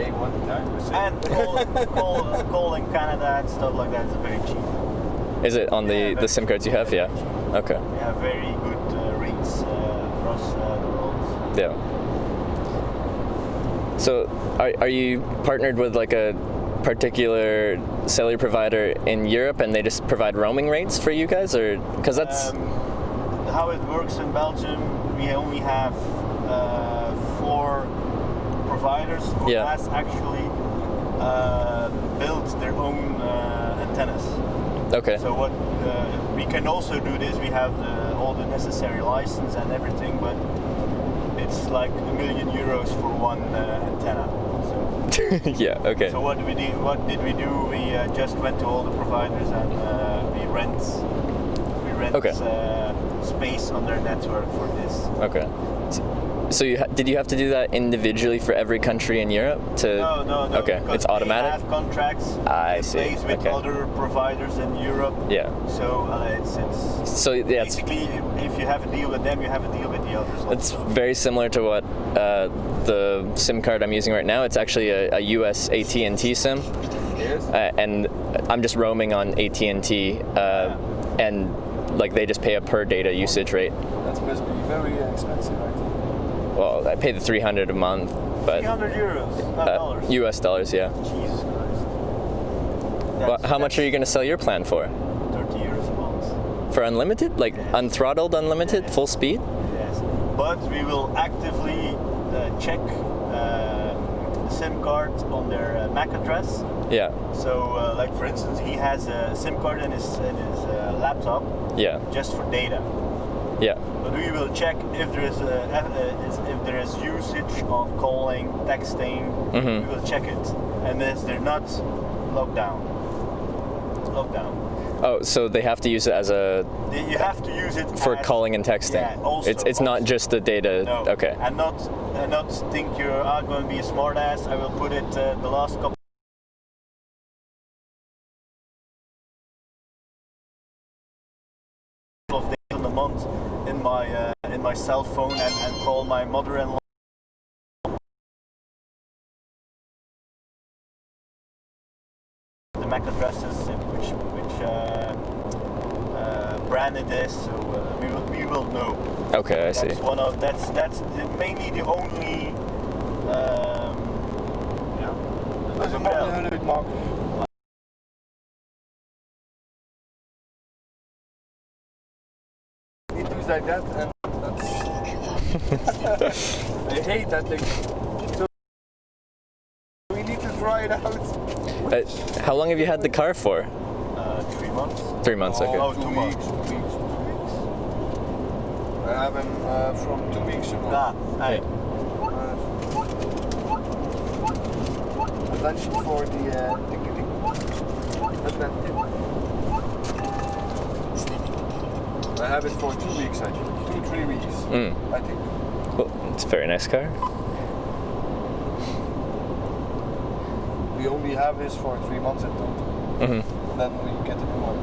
day, 1 time. And call in Canada and stuff like that is very cheap. Is it on the SIM cards you have? Yeah. Okay. We have very good rates across the world. Yeah. So, are you partnered with like a particular cellular provider in Europe, and they just provide roaming rates for you guys, or because that's how it works in Belgium? We only have 4 providers who has actually built their own antennas. Okay. So what we can also do this. We have all the necessary license and everything, but it's like €1 million for one antenna. So. Yeah. Okay. So what did we do? We just went to all the providers and we rent space on their network for this. Okay. So did you have to do that individually for every country in Europe? No. Okay, it's automatic. They have contracts I see. in place with other providers in Europe. Yeah. So it's basically if you have a deal with them, you have a deal with the others. It's very similar to what the SIM card I'm using right now. It's actually a US AT&T SIM. Yes. And I'm just roaming on AT&T, and like they just pay a per data usage rate. That must be very expensive, I think. Well, I pay the $300 a month, but €300, not dollars. US dollars, yeah. Jesus Christ. Well, how much are you going to sell your plan for? €30 a month. For unlimited, like unthrottled unlimited, full speed? Yes, but we will actively check the SIM card on their MAC address. Yeah. So, like for instance, he has a SIM card in his laptop. Yeah. Just for data. Yeah. But we will check if there is usage on calling, texting. Mm-hmm. We will check it, and if they're not, lockdown. Oh, so they have to use it as a. You have to use it for calling and texting. Yeah, also, it's not just the data. No. Okay. And not think you're going to be a smart ass. I will put it the last couple of days in the month in my cell phone and call my mother-in-law. The MAC addresses, which brand it is, so we will know. Okay, I see. That's mainly the only. Dat is een mooie mark. It looks like that, and I hate that thing. So we need to try it out. How long have you had the car for? 3 months. 3 months, okay. Oh, 2 weeks. 2 weeks. I have him from 2 weeks ago. Hey. Attention for the I have it for 2 weeks actually. 2-3 weeks. I think. Well, it's a very nice car. We only have this for 3 months at total. Mm-hmm. And then we get a new one.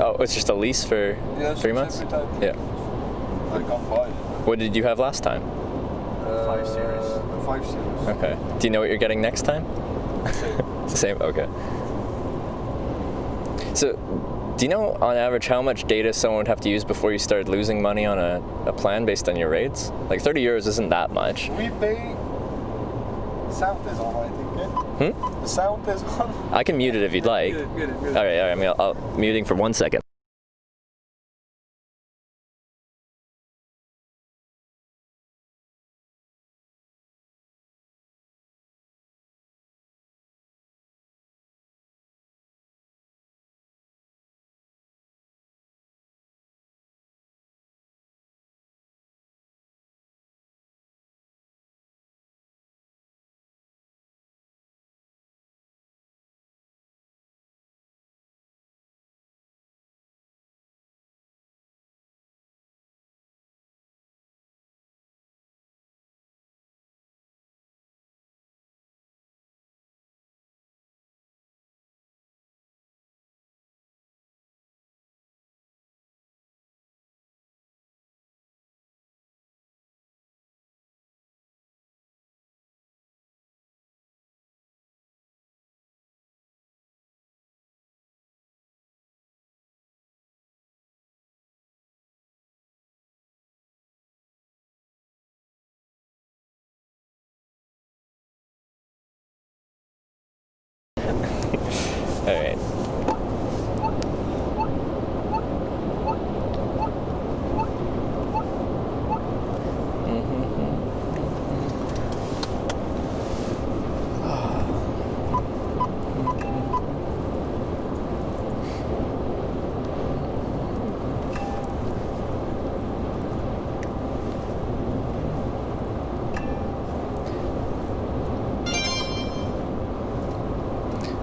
Oh, it's just a lease for 3 months? Every time. Yeah. I can't buy it. What did you have last time? 5 Series. 5 Series. Okay. Do you know what you're getting next time? It's the same? Okay. So, do you know on average how much data someone would have to use before you started losing money on a plan based on your rates? Like €30 isn't that much. We pay. The sound is on, I think. Yeah? The sound is on. I can mute it if you'd like. Good. All right. I mean, I'll muting for 1 second. right.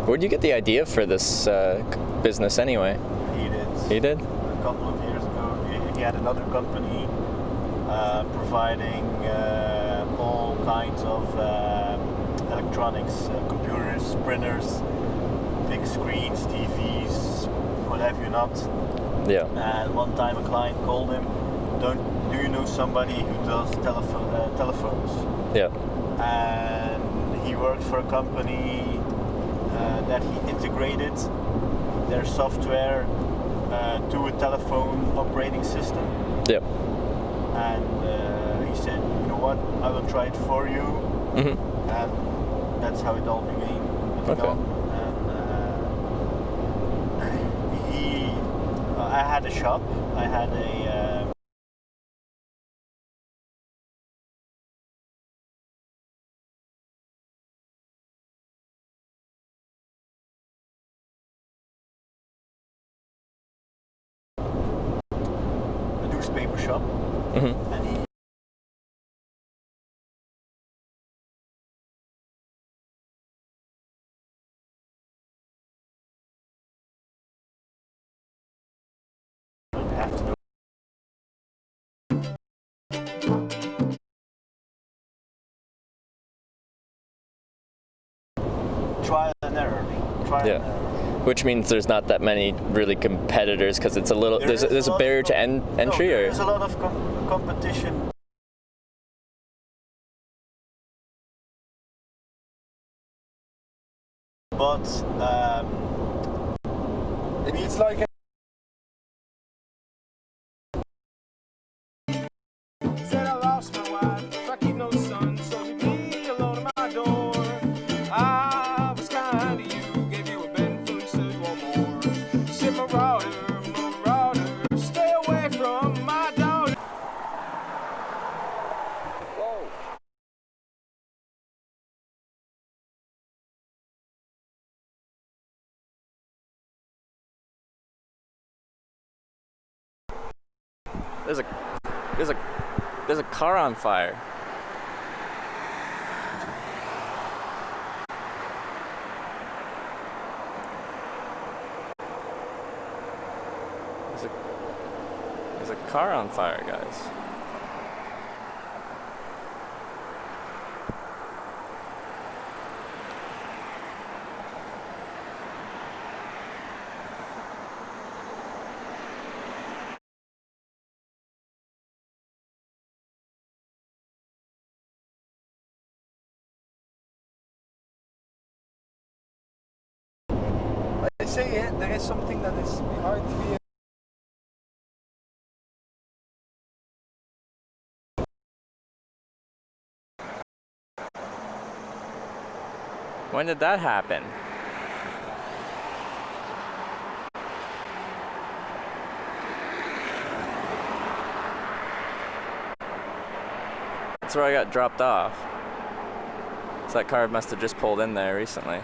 Where'd you get the idea for this business anyway? He did. He did? A couple of years ago, he had another company providing all kinds of electronics, computers, printers, big screens, TVs, what have you not. Yeah. And one time a client called him, do you know somebody who does telephones? Yeah. And he worked for a company that he integrated their software to a telephone operating system. Yeah. And he said, you know what, I will try it for you. Mm-hmm. And that's how it all began. Okay. And I had a shop. I had a newspaper shop. Mm-hmm. And he have to know. Trial and error. Trial and error. Which means there's not that many really competitors because it's a little. There's a barrier to entry, no, or there's a lot of competition. But it's like Said I lost my wife, I keep no son, so leave me alone at my door. I was kind to you, gave you a bed food, said one more. Said marauder, stay away from my daughter. Whoa. there's a car on fire. There's a car on fire, guys. I say it, there is something that is behind me. When did that happen? That's where I got dropped off. So that car must have just pulled in there recently.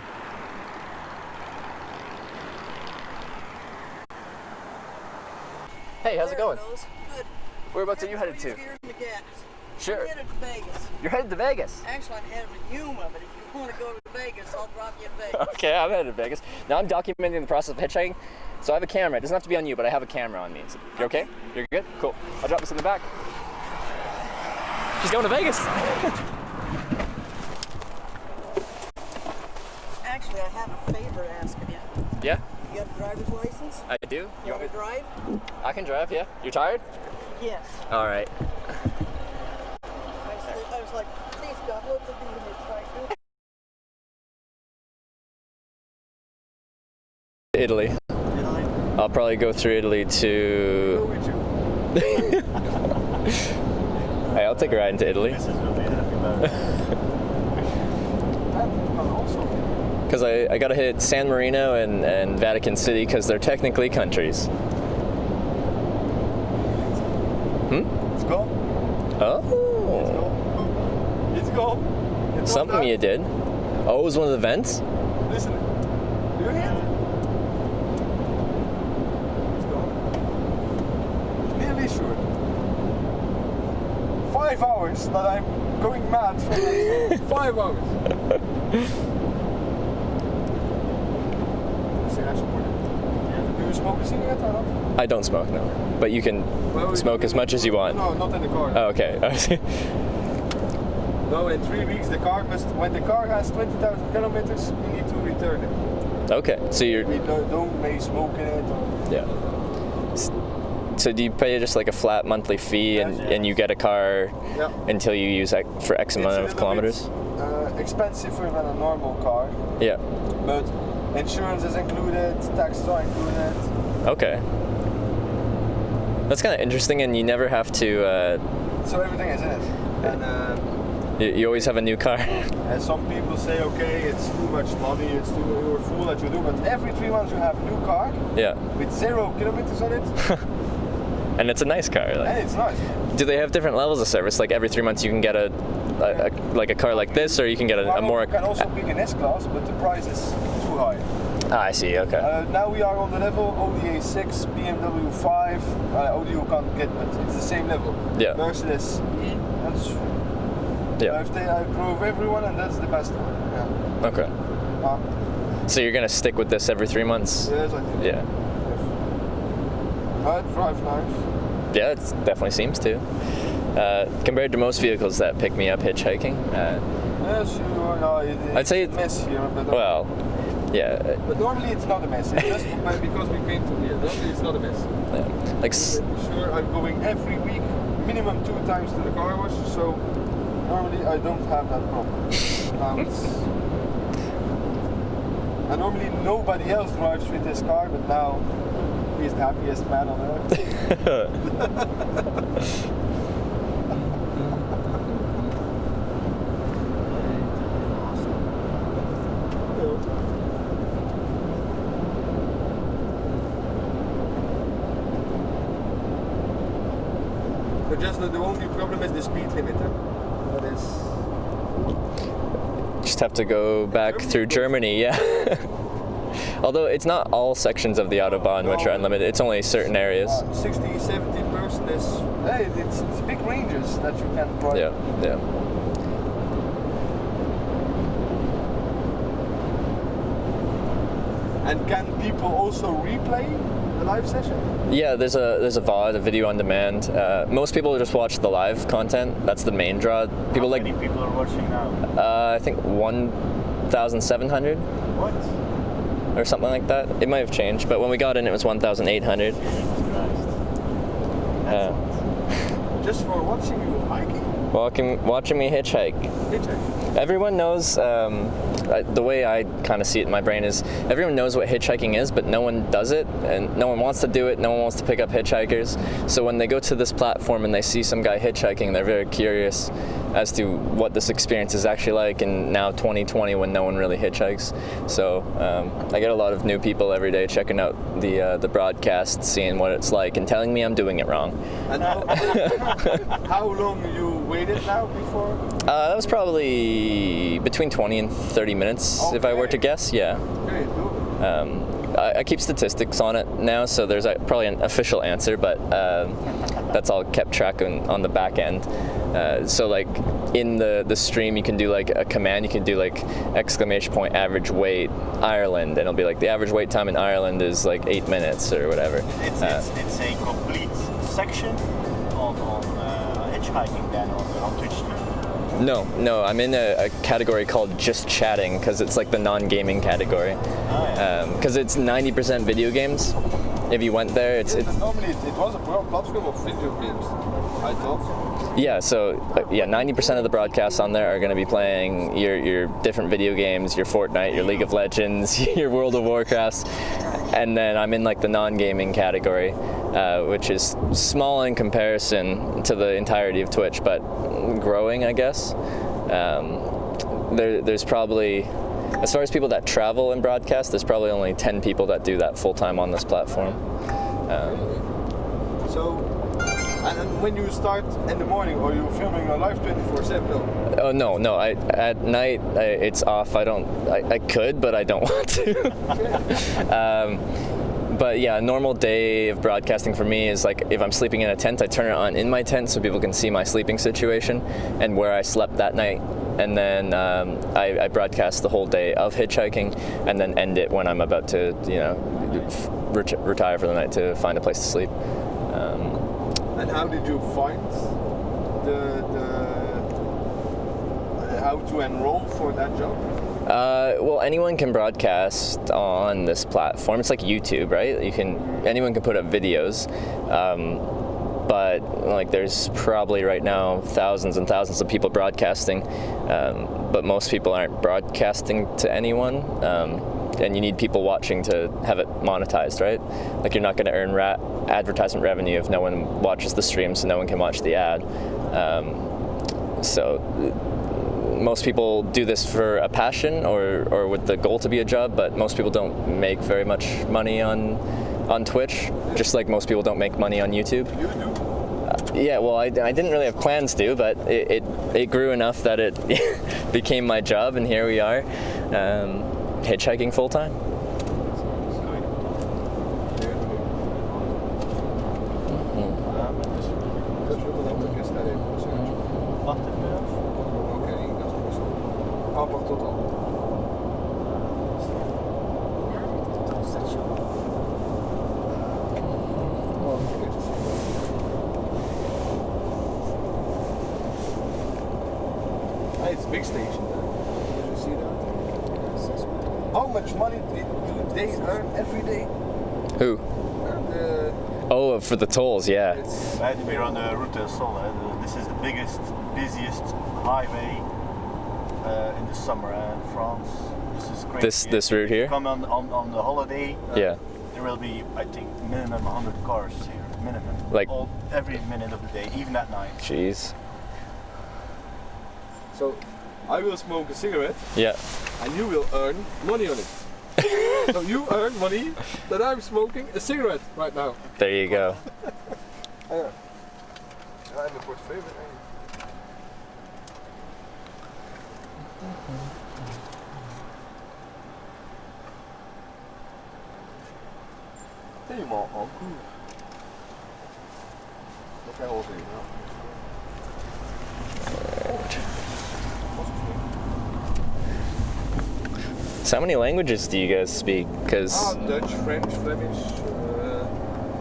Hey, how's it going? Good. Whereabouts are you headed to? Here in the gas. Sure. I'm headed to Vegas. You're headed to Vegas? Actually, I'm headed to Yuma, but if you want to go to Vegas, I'll drop you in Vegas. Okay, I'm headed to Vegas. Now I'm documenting the process of hitchhiking. So I have a camera. It doesn't have to be on you, but I have a camera on me. So you okay? You're good? Cool. I'll drop this in the back. She's going to Vegas. Actually, I have a favor asking you. Yeah, You have a driver's license? I do. You want to drive? I can drive, yeah. You're tired? Yes. All right. I was like, please God, let the beat in hitchhiker. Italy. Italy. I'll probably go through Italy to... Hey, I'll take a ride into Italy. Mrs. will be happy about it. And also Because I gotta hit San Marino and Vatican City because they're technically countries. It's gone. Oh. It's gone. It's Something gone. you did. Oh, it was one of the vents? Listen. Do you hear it? It's gone. Nearly sure. 5 hours that I'm going mad for that. 5 hours. Do you smoke a cigarette or not? I don't smoke, no. But you can smoke as much as you want. No, not in the car. Oh, okay. No, in 3 weeks the car must. When the car has 20,000 kilometers, we need to return it. Okay, so you're. We don't may smoke in it. Or, Yeah. So do you pay just like a flat monthly fee and you get a car yeah. until you use for X amount of kilometers? Expensive than a normal car, Yeah. but insurance is included, taxes are included. Okay. That's kind of interesting, and you never have to. So everything is in it. And You always have a new car. some people say, okay, it's too much money, it's too you're a fool that you do, but every 3 months you have a new car Yeah. with 0 kilometers on it, And it's a nice car. and Like, it's nice. do they have different levels of service? Like every 3 months you can get a car like this, or you can get a more. You can also pick an S-Class, but the price is too high. Ah, I see. Okay. Now we are on the level ODA 6, BMW 5, ODA you can't get, but it's the same level. Yeah. Mercedes E, that's, Yeah. I drove everyone and that's the best one. Yeah. Okay. So you're gonna stick with this every 3 months? Yes, I think. Yeah. But it drives nice. Yeah, it definitely seems to. Compared to most vehicles that pick me up hitchhiking. Yes, you are. I'd say it's a mess here, but Well, yeah. But normally it's not a mess. It's just because we came to here. Normally it's not a mess. Yeah. Like. Sure, I'm going every week, minimum 2 times to the car wash, so normally I don't have that problem. And normally nobody else drives with this car, but now he's the happiest man on earth. But just the only problem is the speed limiter. That is. Just have to go back through Germany, yeah. Although it's not all sections of the Autobahn which are unlimited, it's only certain areas. 60, 70% is. Hey, it's big ranges that you can drive. Yeah, yeah. And can people also replay the live session? Yeah, there's a VOD, a video on demand. Most people just watch the live content. That's the main draw. People How many people are watching now? I think 1,700 What? or something like that. It might have changed, but when we got in, it was 1,800. Jesus Christ. Just for watching you hiking? Watching me hitchhike. Hitchhiking. Everyone knows, the way I kind of see it in my brain is everyone knows what hitchhiking is, but no one does it, and no one wants to do it, no one wants to pick up hitchhikers. So when they go to this platform and they see some guy hitchhiking, they're very curious as to what this experience is actually like in now 2020 when no one really hitchhikes. So I get a lot of new people every day checking out the broadcast, seeing what it's like, and telling me I'm doing it wrong. And how long you waited now before? That was probably between 20 and 30 minutes, if I were to guess, yeah. Okay, cool. I keep statistics on it now, so there's probably an official answer, but that's all kept track on the back end. So like in the stream, you can do like a command, you can do like ! average wait Ireland, and it'll be like the average wait time in Ireland is like 8 minutes or whatever. It's a complete section on hitchhiking then on Twitch stream. No, I'm in a category called just chatting because it's like the non-gaming category. Because it's 90% video games. If you went there, it's normally it was a platform of video games, I thought. Yeah, so 90% of the broadcasts on there are going to be playing your different video games, your Fortnite, your League of Legends, your World of Warcrafts, and then I'm in like the non-gaming category, which is small in comparison to the entirety of Twitch, but growing, I guess. There's probably as far as people that travel and broadcast, there's probably only 10 people that do that full time on this platform. So, and then when you start in the morning, or you're filming your live 24/7? No. Oh no! At night it's off. I could, but I don't want to. But yeah, a normal day of broadcasting for me is like if I'm sleeping in a tent, I turn it on in my tent so people can see my sleeping situation and where I slept that night. And then I broadcast the whole day of hitchhiking, and then end it when I'm about to, retire for the night to find a place to sleep. And how did you find how to enroll for that job? Well, anyone can broadcast on this platform. It's like YouTube, right? Anyone can put up videos. But like there's probably right now thousands and thousands of people broadcasting, but most people aren't broadcasting to anyone, and you need people watching to have it monetized, right? Like you're not going to earn advertisement revenue if no one watches the stream, so no one can watch the ad. So most people do this for a passion or with the goal to be a job, but most people don't make very much money on Twitch, just like most people don't make money on YouTube. You do? Yeah, well, I didn't really have plans to, but it grew enough that it became my job, and here we are, hitchhiking full time. It's a big station there. Did you see that? How much money do they earn every day? Who? Oh, for the tolls, yeah. We're on the Route del Sol. This is the biggest, busiest highway in the summer in France. This is crazy. This route here? Come on the holiday. Yeah. There will be, I think, minimum 100 cars here. Minimum. Like every minute of the day, even at night. Jeez. So, I will smoke a cigarette. Yeah. And you will earn money on it. So you earn money that I'm smoking a cigarette right now. There you go. I'm a portfolio. Helemaal al cool. Dat kan je wel zien. So how many languages do you guys speak? Because Dutch, French, Flemish,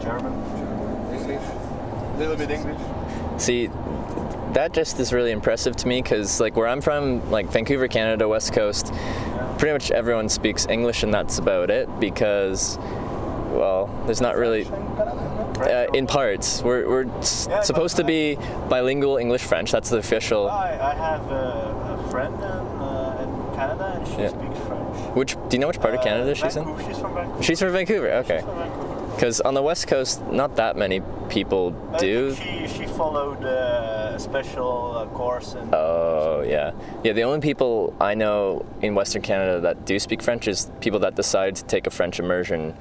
German, English, a little bit English. see, that just is really impressive to me because like where I'm from, like Vancouver, Canada, West Coast, pretty much everyone speaks English and that's about it because, well, there's not really, in parts. We're supposed to be bilingual English-French. That's the official. I have a friend in Canada and she speaks French. Do you know which part of Canada she's in? She's from Vancouver. She's from Vancouver, okay. She's from Vancouver. Because on the West Coast, not that many people do. She followed a special course. Oh, yeah. Yeah, the only people I know in Western Canada that do speak French is people that decide to take a French immersion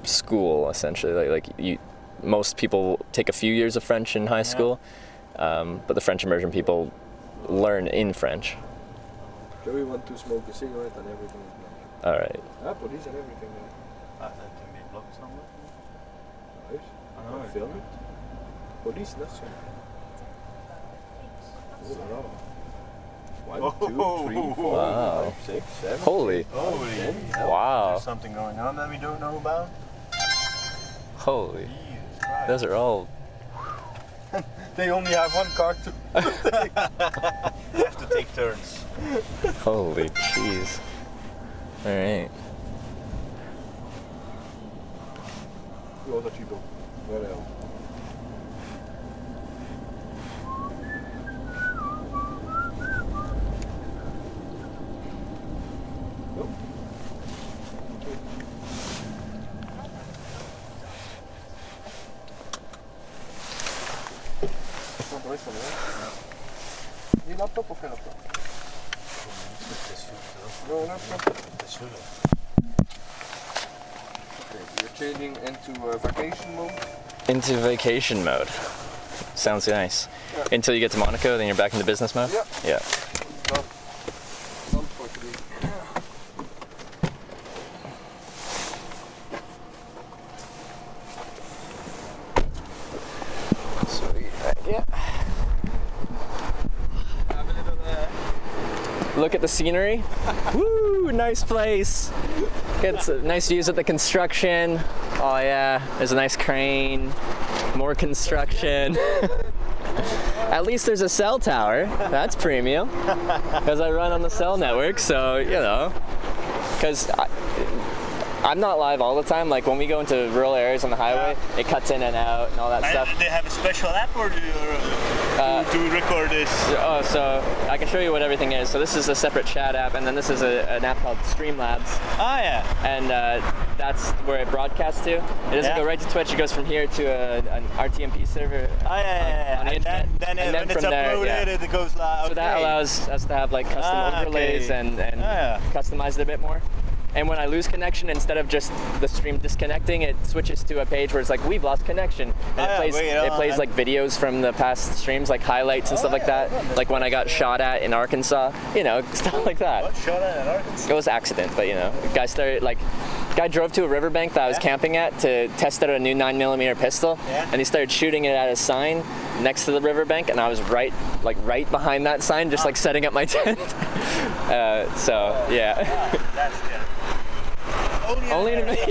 school, essentially. Most people take a few years of French in high school, but the French immersion people learn in French. So we want to smoke a cigarette and everything is blocked. All right. Police and everything. I think they blocked somewhere. Nice. I know. Film it. Police, that's so. One, two, three, four, Wow. 5, 6, 7. Holy. Wow. There's something going on that we don't know about. Holy. Jesus Christ. Those are all. They only have one car to. We have to take turns. Holy jeez. All right. Who other people? Where else? Nope. Die laptop of geen laptop? No, no problem. Okay, you're changing into vacation mode. Into vacation mode. Sounds nice. Yeah. Until you get to Monaco, then you're back into business mode? Yeah. Yeah. Done for today. Sweet. Yeah. Have a little, Look at the scenery. Woo! Nice place. Gets nice views of the construction. Oh yeah, there's a nice crane. More construction. At least there's a cell tower. That's premium. Because I run on the cell network, so you know. Because I'm not live all the time. Like when we go into rural areas on the highway, it cuts in and out and all that stuff. They have a special app or to record this? Oh, so I can show you what everything is. So this is a separate chat app, and then this is an app called Streamlabs. Ah, yeah. And that's where it broadcasts to. It doesn't go right to Twitch. It goes from here to an RTMP server. Ah, yeah. On the internet. Then when it's from there, uploaded, it goes live. So that allows us to have like custom overlays and customize it a bit more. And when I lose connection, instead of just the stream disconnecting, it switches to a page where it's like, we've lost connection. And it plays like videos from the past streams, like highlights and stuff like that. Like when I got shot at in Arkansas, you know, stuff like that. What? Shot at in Arkansas? It was accident, but you know, guy drove to a riverbank that I was camping at to test out a new 9mm pistol, and he started shooting it at a sign next to the riverbank, and I was right behind that sign, just like setting up my tent. So yeah. That's good. Only in America.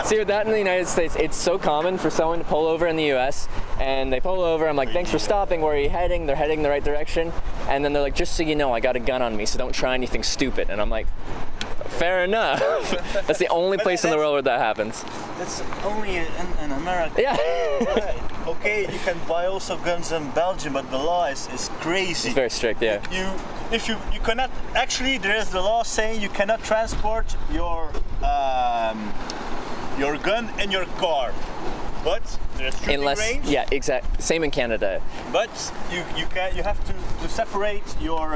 See, with that in the United States, it's so common for someone to pull over in the US, and they pull over, I'm like, thanks for stopping, where are you heading? They're heading the right direction, and then they're like, just so you know, I got a gun on me, so don't try anything stupid. And I'm like, fair enough. That's the only place in the world where that happens. That's only in America. Yeah. Okay, you can buy also guns in Belgium, but the law is crazy. It's very strict, yeah. You cannot, actually there is the law saying you cannot transport your gun in your car, but there's shooting range. Yeah, exactly. Same in Canada. But you have to separate your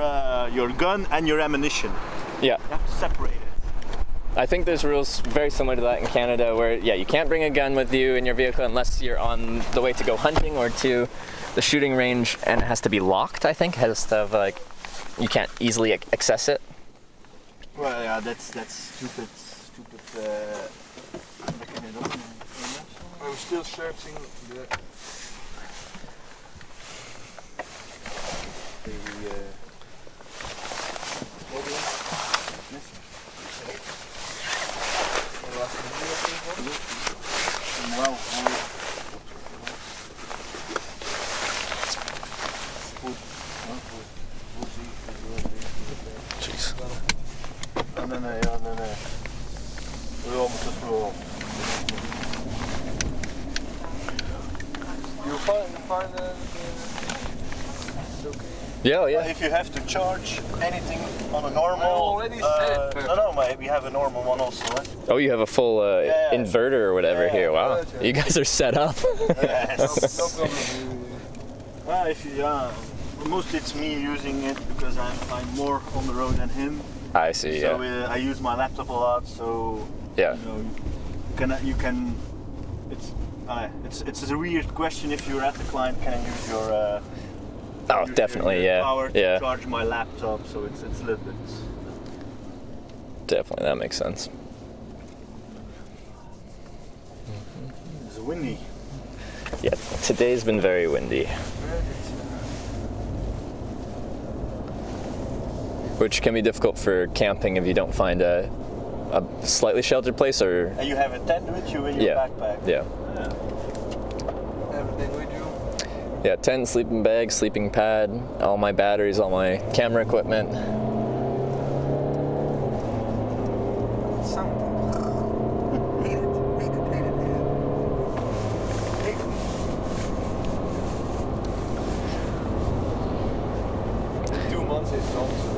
gun and your ammunition. Yeah. You have to separate it. I think there's rules very similar to that in Canada where, yeah, you can't bring a gun with you in your vehicle unless you're on the way to go hunting or to the shooting range, and it has to be locked, I think. It has to have, like, you can't easily access it. Well, yeah, that's stupid mechanism. I'm still searching the Jeez. Nee. You find it's okay. Yeah, yeah. If you have to charge anything on a normal, I already said. we have a normal one also. Right? Oh, you have a full inverter or whatever here. Wow. Yeah. You guys are set up. Yes. No problem. Well, mostly it's me using it because I'm more on the road than him. I see, So yeah. I use my laptop a lot, so Yeah. It's a weird question if you're at the client, can I use your Oh, definitely, your yeah. power to Yeah. charge my laptop, so it's a little bit. Definitely, that makes sense. It's windy. Yeah, today's been very windy. Which can be difficult for camping if you don't find a slightly sheltered place, or... And you have a tent with you in your backpack. Yeah. Everything with you? Yeah, tent, sleeping bag, sleeping pad, all my batteries, all my camera equipment. Something. Hate it. 2 months is also.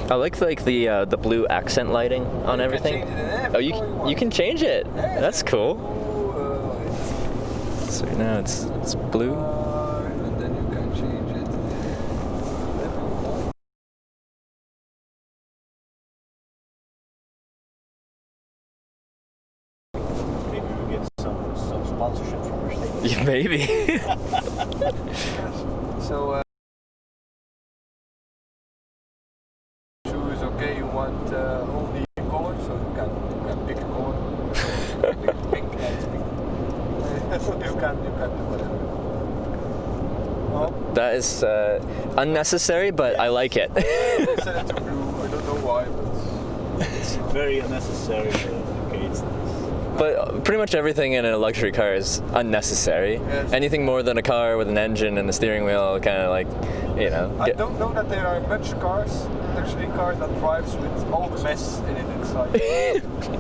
I like the blue accent lighting on everything. Oh, you can change it. That's cool. So now it's blue. And then you can change Maybe. So, shoes, okay, you want only color, so you can pick a color. Pink, nice pink. So you can do whatever. Well, That is unnecessary, but I like it. set it to blue, I don't know why, but It's very unnecessary. Okay, it's nice. But pretty much everything in a luxury car is unnecessary. Yes. Anything more than a car with an engine and a steering wheel, kind of like, you know. I don't know that there are much luxury cars that drives with all the mess in it inside.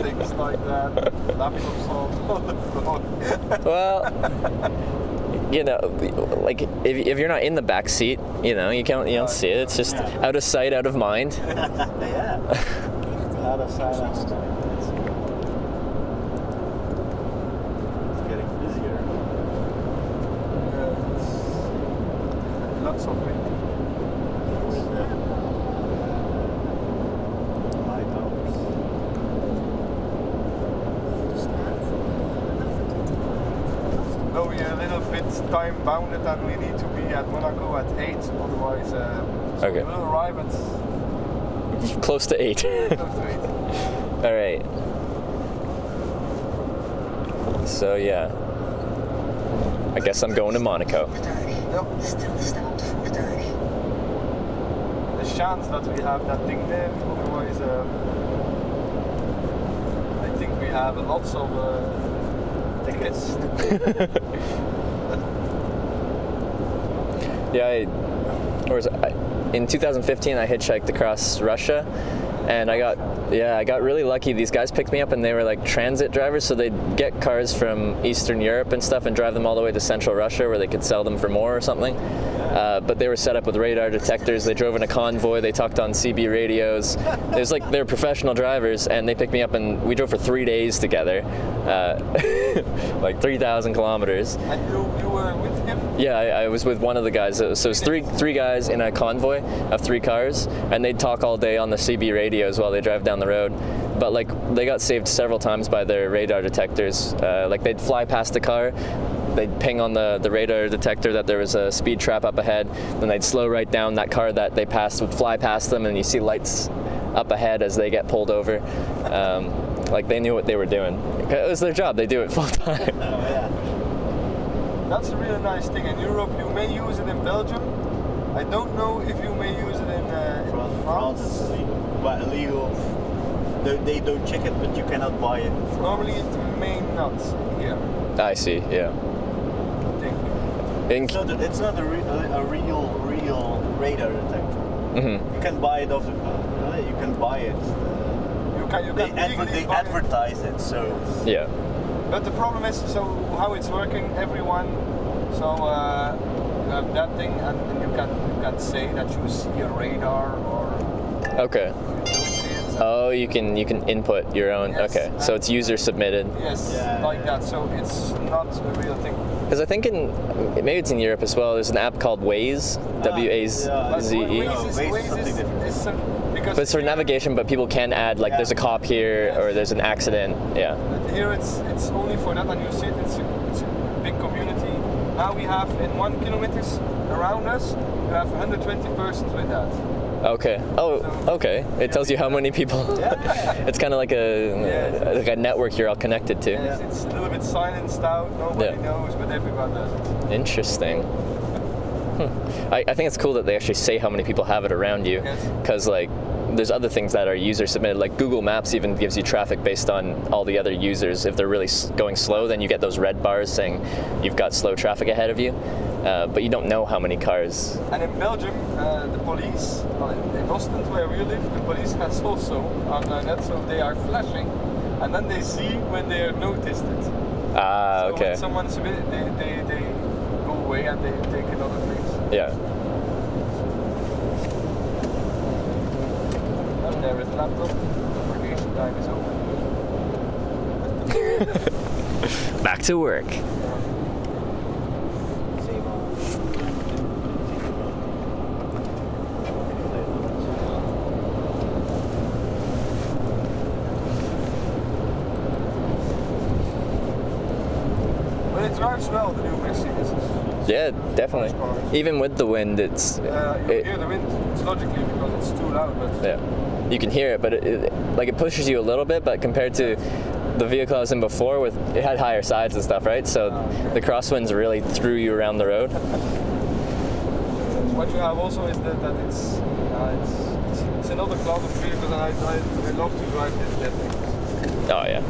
Things like that, laptops all the floor. Well, you know, like if you're not in the back seat, you know, you don't see it. It's just out of sight, out of mind. Yeah. Out of sight, out of mind. It's getting busier. Lots of wind. With the light hours. No, we're a little bit time bounded and we need to be at Monaco at 8, otherwise so Okay. we'll arrive at Close to 8. close to 8. All right. So yeah, I guess I'm going to Monaco. Yep. The chance that we have that thing there, otherwise I think we have lots of tickets. Yeah, in 2015 I hitchhiked across Russia, and I got really lucky. These guys picked me up, and they were like transit drivers, so they'd get cars from Eastern Europe and stuff and drive them all the way to Central Russia where they could sell them for more or something. But they were set up with radar detectors. They drove in a convoy. They talked on CB radios. It was like they were professional drivers, and they picked me up, and we drove for 3 days together, like 3,000 kilometers. And you were with him? Yeah, I was with one of the guys. So it was three guys in a convoy of 3 cars, and they'd talk all day on the CB radios while they drive down the road. But like they got saved several times by their radar detectors. Like they'd fly past the car, they'd ping on the radar detector that there was a speed trap up ahead, then they'd slow right down. That car that they passed would fly past them, and you see lights up ahead as they get pulled over. Like they knew what they were doing. It was their job. They do it full time. Oh yeah. That's a really nice thing. In Europe, you may use it in Belgium. I don't know if you may use it in France is illegal. But illegal. They don't check it, but you cannot buy it. Normally it may not here. I see. Yeah. I think. It's not a real radar detector. Mm-hmm. You can buy it off the. You can buy it. They advertise it, so. Yeah. But the problem is, so how it's working, everyone, so you have that thing, and you can say that you see a radar or Okay. you don't see it. Oh, you can input your own. Yes. Okay, so it's user submitted. Yes, Yeah, like yeah. that. So it's not a real thing. Because I think maybe it's in Europe as well. There's an app called Waze, W-A-Z-E. But Waze is something different. Because But it's for navigation, but people can add like there's a cop here or there's an accident. Yeah. But here it's only for that, and you see it's a big community. Now we have in 1 kilometers around us, you have 120 persons with that. Okay. Oh, okay. It tells you how many people. It's kind of like a network you're all connected to. Yes, it's a little bit silenced out. Nobody knows, but everyone does it. Interesting. I think it's cool that they actually say how many people have it around you, because like there's other things that are user submitted. Like Google Maps even gives you traffic based on all the other users. If they're really going slow, then you get those red bars saying you've got slow traffic ahead of you. But you don't know how many cars. And in Belgium, the police, in Ostend where we live, the police has also on that, so they are flashing, and then they see when they are noticed it. Ah, So okay. when someone submits it, they go away and they take another place. Yeah. And there is the laptop. Vacation time is over. Back to work. But it drives well, the new Mercedes. Yeah, definitely. Even with the wind, You hear the wind, it's logically because it's too loud, but yeah, you can hear it, but it pushes you a little bit. But compared to the vehicle I was in before, it had higher sides and stuff, right? So the crosswinds really threw you around the road. what you have also is that it's another class of vehicles, and I love to drive that thing. Oh yeah.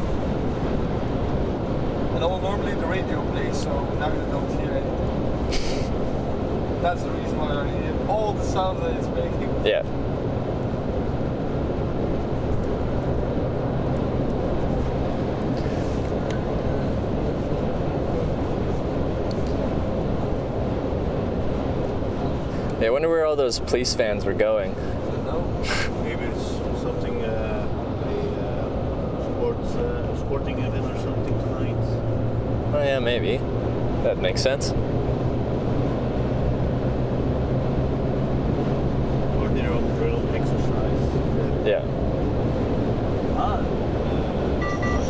And normally the radio plays, so now you don't hear anything. That's the reason why I hear all the sounds that it's making. Yeah. Yeah, I wonder where all those police vans were going. I don't know. Maybe it's something, sporting event or something tonight. Oh yeah, maybe. That makes sense. Or they're on drill exercise. Yeah.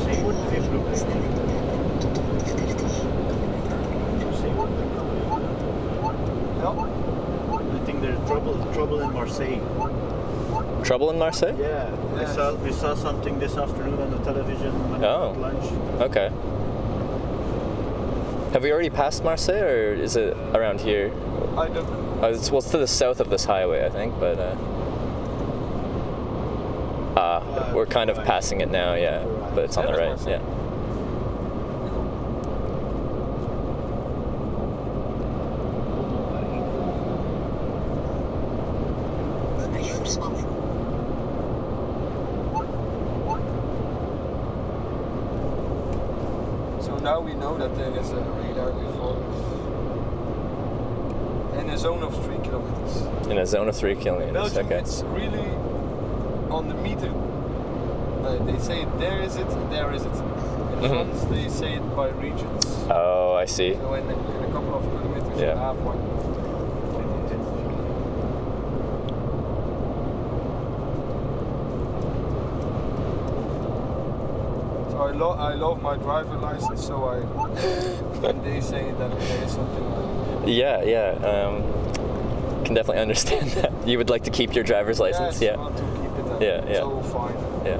Say what the fish look like. Say what No? I think there's trouble in Marseille. Trouble in Marseille? Yeah, we saw something this afternoon on the television when we Oh. had lunch. Okay. Have we already passed Marseille, or is it around here? I don't know. It's to the south of this highway, I think, but we're kind of passing it now, yeah. But it's on the right, yeah. So now we know that there is a radar before us. In a zone of 3 kilometers. In a zone of 3 kilometers, Belgium, okay. it's really on the meter. They say there is it, there is it. In France, they say it by regions. Oh, I see. So in a couple of kilometers, Yeah. you have one. So I love my driver license, so when they say that there is something like Yeah. Can definitely understand that. You would like to keep your driver's license, yes, yeah. I want to keep it Yeah. so fine. Yeah.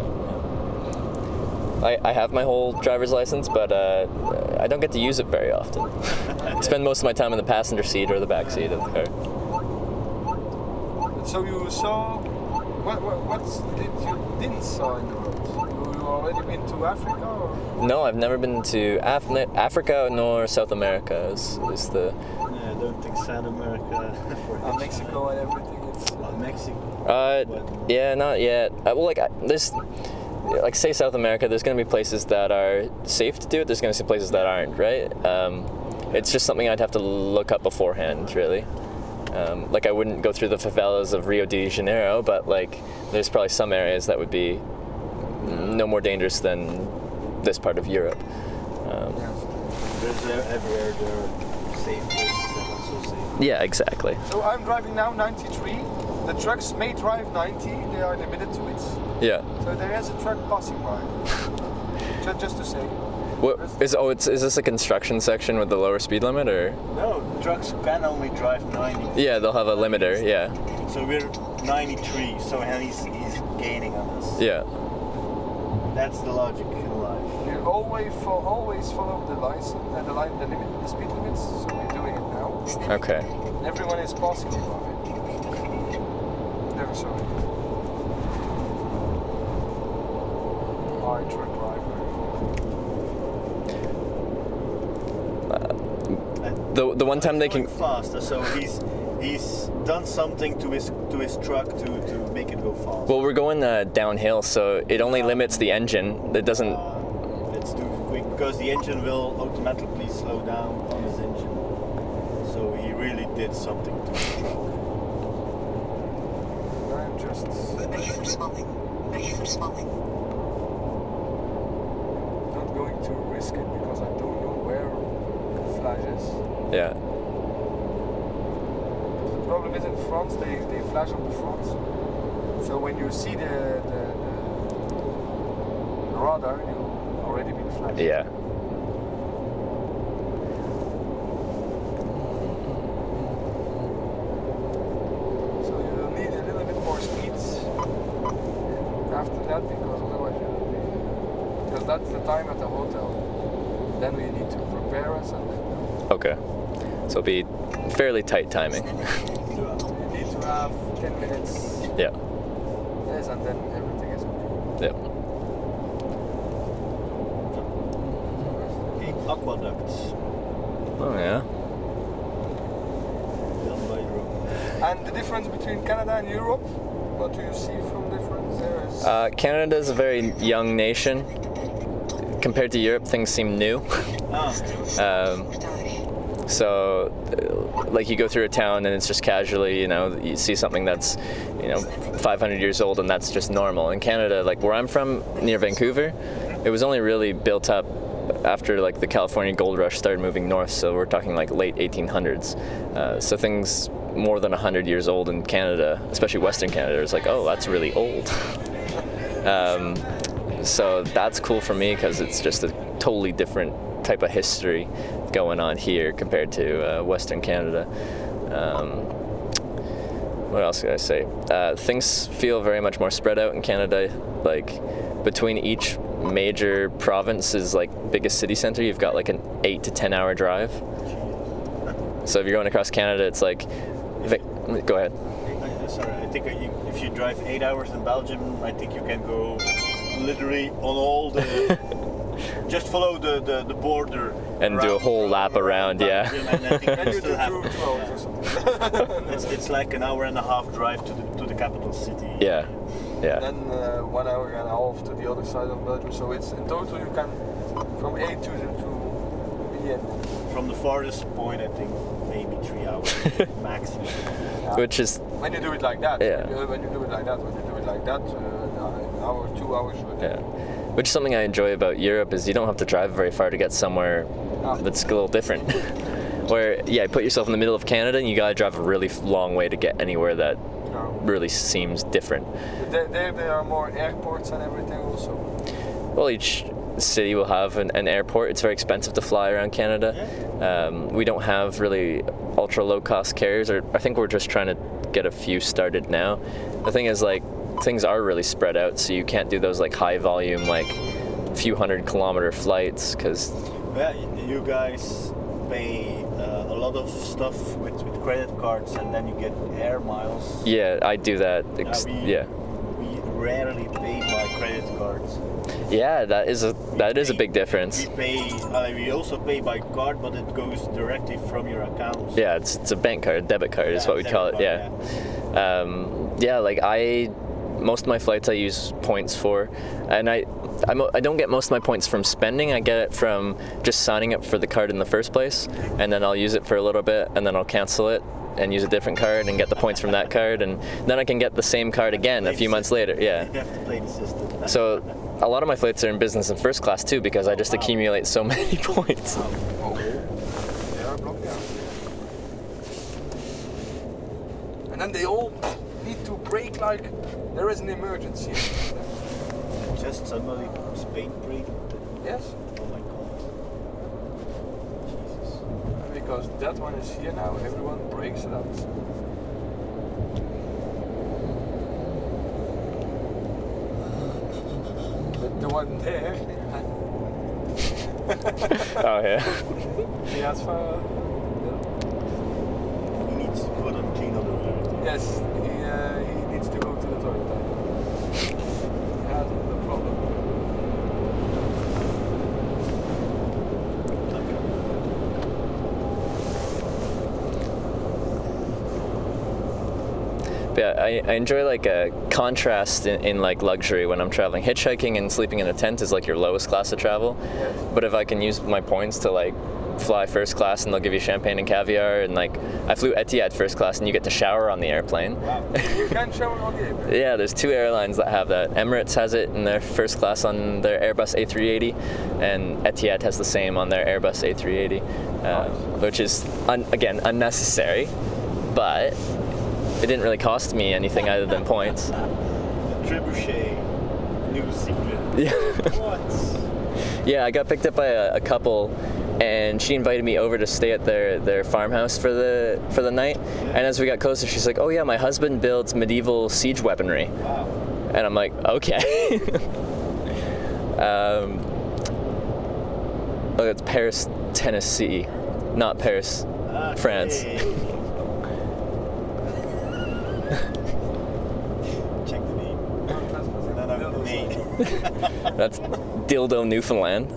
I have my whole driver's license, but I don't get to use it very often. I spend most of my time in the passenger seat or the back seat of the car. So you saw, what didn't saw in the road? You already been to Africa or? No, I've never been to Africa nor South America. Is the Yeah, I don't think South America for Mexico and everything. It's, Mexico. yeah, not yet. There's like say South America. There's going to be places that are safe to do it. There's going to be places that aren't, right? It's just something I'd have to look up beforehand, really. Like I wouldn't go through the favelas of Rio de Janeiro, but like there's probably some areas that would be no more dangerous than this part of Europe. There's everywhere there are safe places and not so safe. Yeah, exactly. So I'm driving now 93. The trucks may drive 90. They are limited to it. Yeah. So there is a truck passing by. just to say. What is this a construction section with the lower speed limit, or? No, trucks can only drive 90. Yeah, they'll have a limiter. Yeah. So we're 93, so he's gaining on us. Yeah. That's the logic in life. You always follow the license and the limit, the speed limits. So we're doing it now. Okay. Everyone is passing you by. Never saw it. Hi, truck driver. The one time they can. Faster, so he's done something to his truck to make it go fast. Well, we're going downhill, so it only limits the engine. It doesn't. It's too quick because the engine will automatically slow down on his engine. So he really did something to his truck. I'm just. Not going to risk it because I don't know where the flash is. Yeah. The problem is in France, they flash on the front. So when you see the radar, you already been flashed. Yeah. because that's the time at the hotel. Then we need to prepare us and then Okay. So it'll be fairly tight timing. you need to have 10 minutes. Yeah. Yes, and then everything is okay. Yeah. Aqueducts. Oh yeah. Done by drone. And the difference between Canada and Europe, what do you see from difference there? Is Canada is a very young nation. Compared to Europe, things seem new. So, like you go through a town and it's just casually, you see something that's, 500 years old and that's just normal. In Canada, like where I'm from, near Vancouver, it was only really built up after like the California gold rush started moving north. So we're talking like late 1800s. So things more than 100 years old in Canada, especially Western Canada, is like, oh, that's really old. So that's cool for me because it's just a totally different type of history going on here compared to Western Canada. What else could I say? Things feel very much more spread out in Canada. Like between each major province's like biggest city center, you've got like an 8 to 10 hour drive. So if you're going across Canada, it's like, go ahead. Sorry, I think if you drive 8 hours in Belgium, I think you can go literally on all the, just follow the border. And do a whole lap around, yeah. And I think and you you still do have, 2 hours or something. it's like an hour and a half drive to the capital city. Yeah, yeah. Then 1 hour and a half to the other side of Belgium. So it's in total you can from A to B. From the farthest point, I think maybe 3 hours maximum. Which is, When you do it like that. Yeah. When you do it like that, an hour, 2 hours. yeah. Which is something I enjoy about Europe is you don't have to drive very far to get somewhere that's a little different. Where, yeah, put yourself in the middle of Canada and you gotta drive a really long way to get anywhere that really seems different. There are more airports and everything also. Well, each city will have an airport. It's very expensive to fly around Canada. We don't have really ultra low cost carriers, or I think we're just trying to get a few started now. The thing is, like, things are really spread out, so you can't do those like high volume, like few 100-kilometer flights, because you guys pay a lot of stuff with credit cards, and then you get air miles. yeah, I do that. We rarely pay by credit cards. Yeah, that is a big difference. We also pay by card, but it goes directly from your account. Yeah, it's a bank card, debit card is what we call it. Debit card, Yeah, like most of my flights I use points for, and I don't get most of my points from spending. I get it from just signing up for the card in the first place, and then I'll use it for a little bit, and then I'll cancel it and use a different card and get the points from that card, and then I can get the same card again a few months later. Yeah. You have to play the system. So a lot of my flights are in business and first class too, because I just accumulate so many points. And then they all need to brake like there is an emergency. Just somebody from Spain brake. Yes. Oh my god. Jesus. And because that one is here now, everyone breaks it out. But the one there, Oh yeah. he has He needs to go and clean underwear. yes, he needs to go to the toilet. He has the problem. But yeah, I enjoy like a contrast in like luxury when I'm traveling. Hitchhiking and sleeping in a tent is like your lowest class of travel. Yes. But if I can use my points to like fly first class and they'll give you champagne and caviar, and like I flew Etihad first class and you get to shower on the airplane. Wow. You can shower on the airplane. Yeah, there's 2 airlines that have that. Emirates has it in their first class on their Airbus A380, and Etihad has the same on their Airbus A380, which is again unnecessary, but it didn't really cost me anything other than points. Trebuchet. New secret. Yeah. What? Yeah, I got picked up by a couple, and she invited me over to stay at their farmhouse for the night. And as we got closer, she's like, "Oh yeah, my husband builds medieval siege weaponry." Wow. And I'm like, "Okay." Oh, it's Paris, Tennessee, not Paris, France. Check the name. No, the name. That's Dildo, Newfoundland.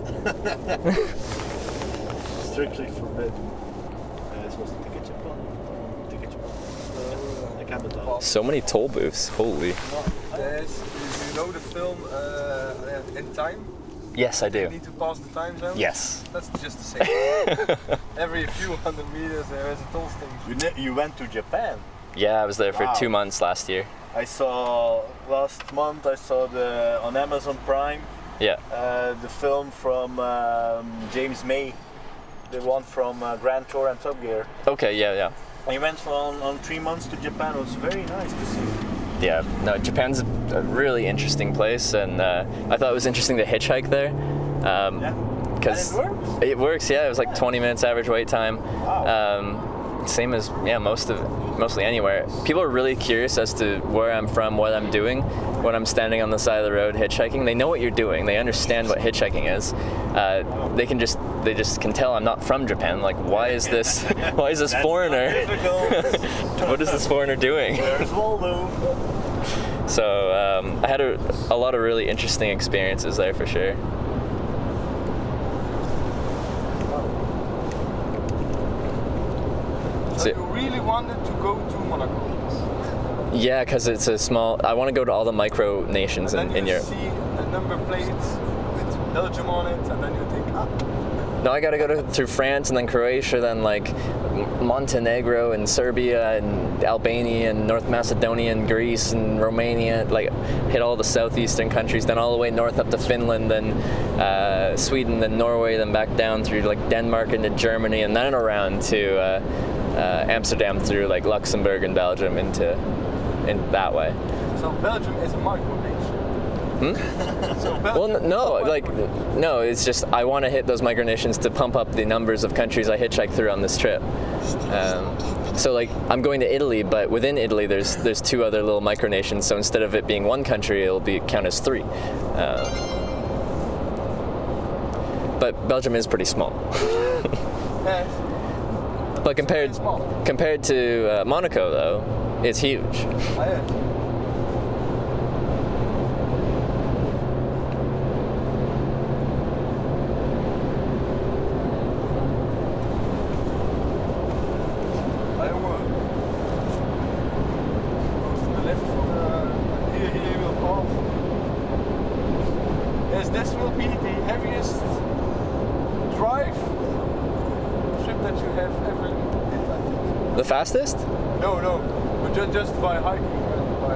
Strictly forbidden. Zoals de ticketje pan. Ik heb het al. So many toll booths, holy. There's, you know the film In Time? Yes, I do. You need to pass the time zone? Yes. That's just the same. Every few hundred meters there is a toll station. You went to Japan. Yeah, I was there for Wow. 2 months last year. I saw last month. I saw on Amazon Prime Yeah. the film from James May, the one from Grand Tour and Top Gear. Okay, yeah. I went on 3 months to Japan. It was very nice to see. Yeah, no, Japan's a really interesting place, and I thought it was interesting to hitchhike there. Yeah. Because And it works? it works, yeah. It was like 20 minutes average wait time. Wow. Same as mostly anywhere. People are really curious as to where I'm from, what I'm doing, when I'm standing on the side of the road hitchhiking. They know what you're doing. They understand what hitchhiking is. They just can tell I'm not from Japan. Like, why is this That's foreigner? not difficult. What is this foreigner doing? There's Waldo. So I had a lot of really interesting experiences there for sure. So you really wanted to go to Monaco? Yeah, because it's a small. I want to go to all the micro nations And then in you Europe. see a number plate with Belgium on it, and then you think, No, I got to go through France and then Croatia, then like Montenegro and Serbia and Albania and North Macedonia and Greece and Romania. Like hit all the southeastern countries, then all the way north up to Finland, then Sweden, then Norway, then back down through like Denmark into Germany, and then around to Amsterdam through like Luxembourg and Belgium in that way. so Belgium is a micronation. So Well, Belgium no, is a like, micronation. no, it's just I want to hit those micronations to pump up the numbers of countries I hitchhike through on this trip. So like, I'm going to Italy, but within Italy, there's 2 other little micronations. So instead of it being 1 country, it'll be count as 3. But Belgium is pretty small. Yes. But compared It's small. to Monaco, though, it's huge. Yes. Goes to the left from here you will pass. Yes, this will be the heaviest drive trip that you have ever did, I think. The fastest? No, but just by hiking and by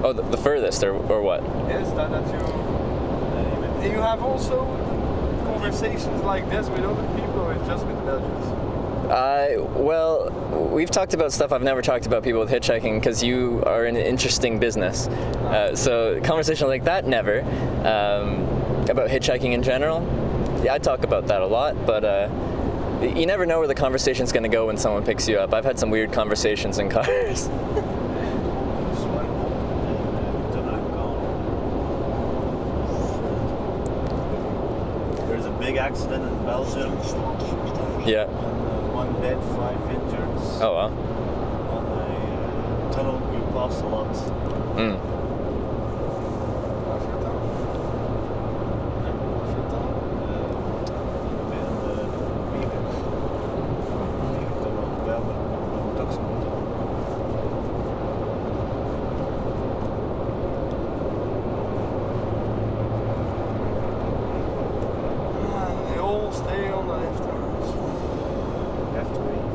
Oh, the furthest, or what? yes, that you have also conversations like this with other people, or it's just with the Belgians. Well, we've talked about stuff I've never talked about people with hitchhiking because you are in an interesting business. So conversations like that, never. About hitchhiking in general, yeah, I talk about that a lot, but you never know where the conversation's going to go when someone picks you up. I've had some weird conversations in cars. There's a big accident in Belgium. Yeah. 1 dead, 5 injured. Oh, wow. On a tunnel we passed a lot. They all stay on the left turns. Have to wait.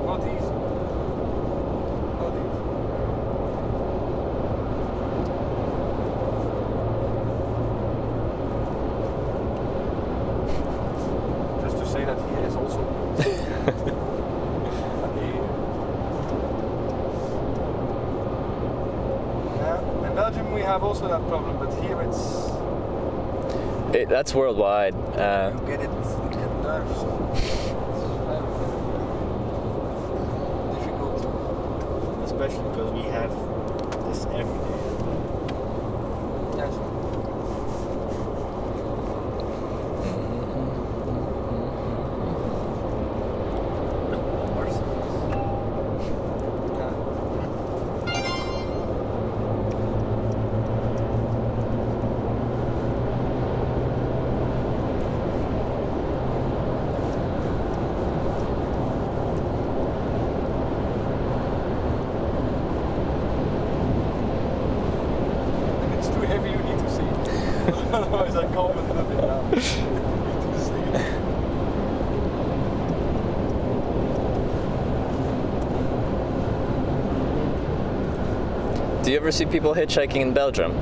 Not easy. Not easy. Just to say that he is also. Yeah, in Belgium we have also that problem, but here it's That's worldwide. you get nerves. It's very difficult. Especially because we have this every day. Yes. Do you ever see people hitchhiking in Belgium?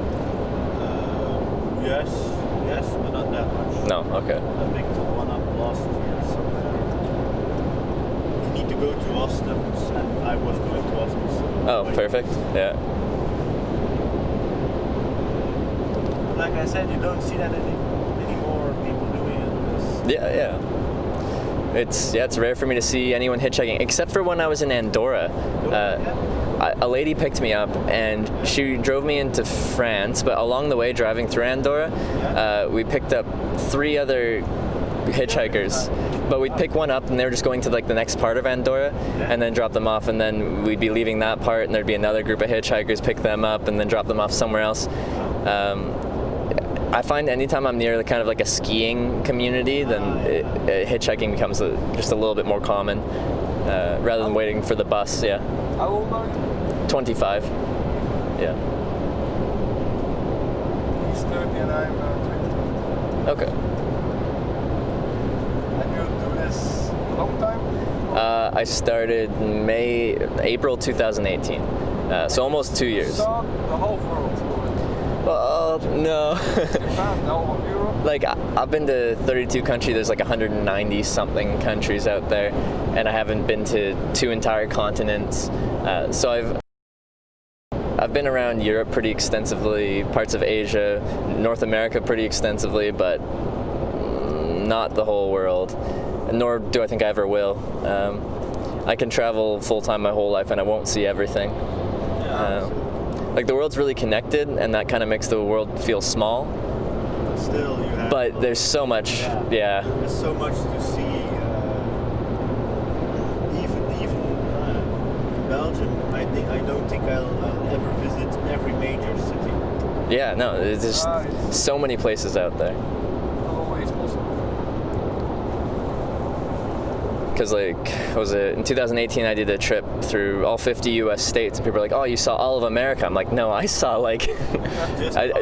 Yes, but not that much. No. Okay. I picked one up last year somewhere. You need to go to Ostens, and I was going to Ostens. Oh, perfect. Yeah. Like I said, you don't see that anymore. People doing it. Yeah. It's rare for me to see anyone hitchhiking, except for when I was in Andorra. A lady picked me up and she drove me into France, but along the way driving through Andorra, we picked up 3 other hitchhikers, but we'd pick one up and they were just going to like the next part of Andorra and then drop them off, and then we'd be leaving that part and there'd be another group of hitchhikers, pick them up and then drop them off somewhere else. I find anytime I'm near kind of like a skiing community, then hitchhiking becomes just a little bit more common rather than waiting for the bus. Yeah. How old are you? 25. Yeah. He's 30 and I'm 20. Okay. And you do this a long time? I started April 2018. So almost 2 years. Saw the whole world. Well, no. Found the whole of Europe. Like I've been to 32 countries. There's like 190 something countries out there, and I haven't been to 2 entire continents. So I've been around Europe pretty extensively, parts of Asia, North America pretty extensively, but not the whole world. Nor do I think I ever will. I can travel full time my whole life, and I won't see everything. Like the world's really connected, and that kind of makes the world feel small. Still, you have. But there's so much. Yeah. There's so much to see. Even Belgium. I don't think I'll ever visit every major city. Yeah. No. There's just so many places out there. Always possible. Because in 2018 I did a trip through all 50 U.S. states, and people are like, "Oh, you saw all of America." I'm like, "No, I saw like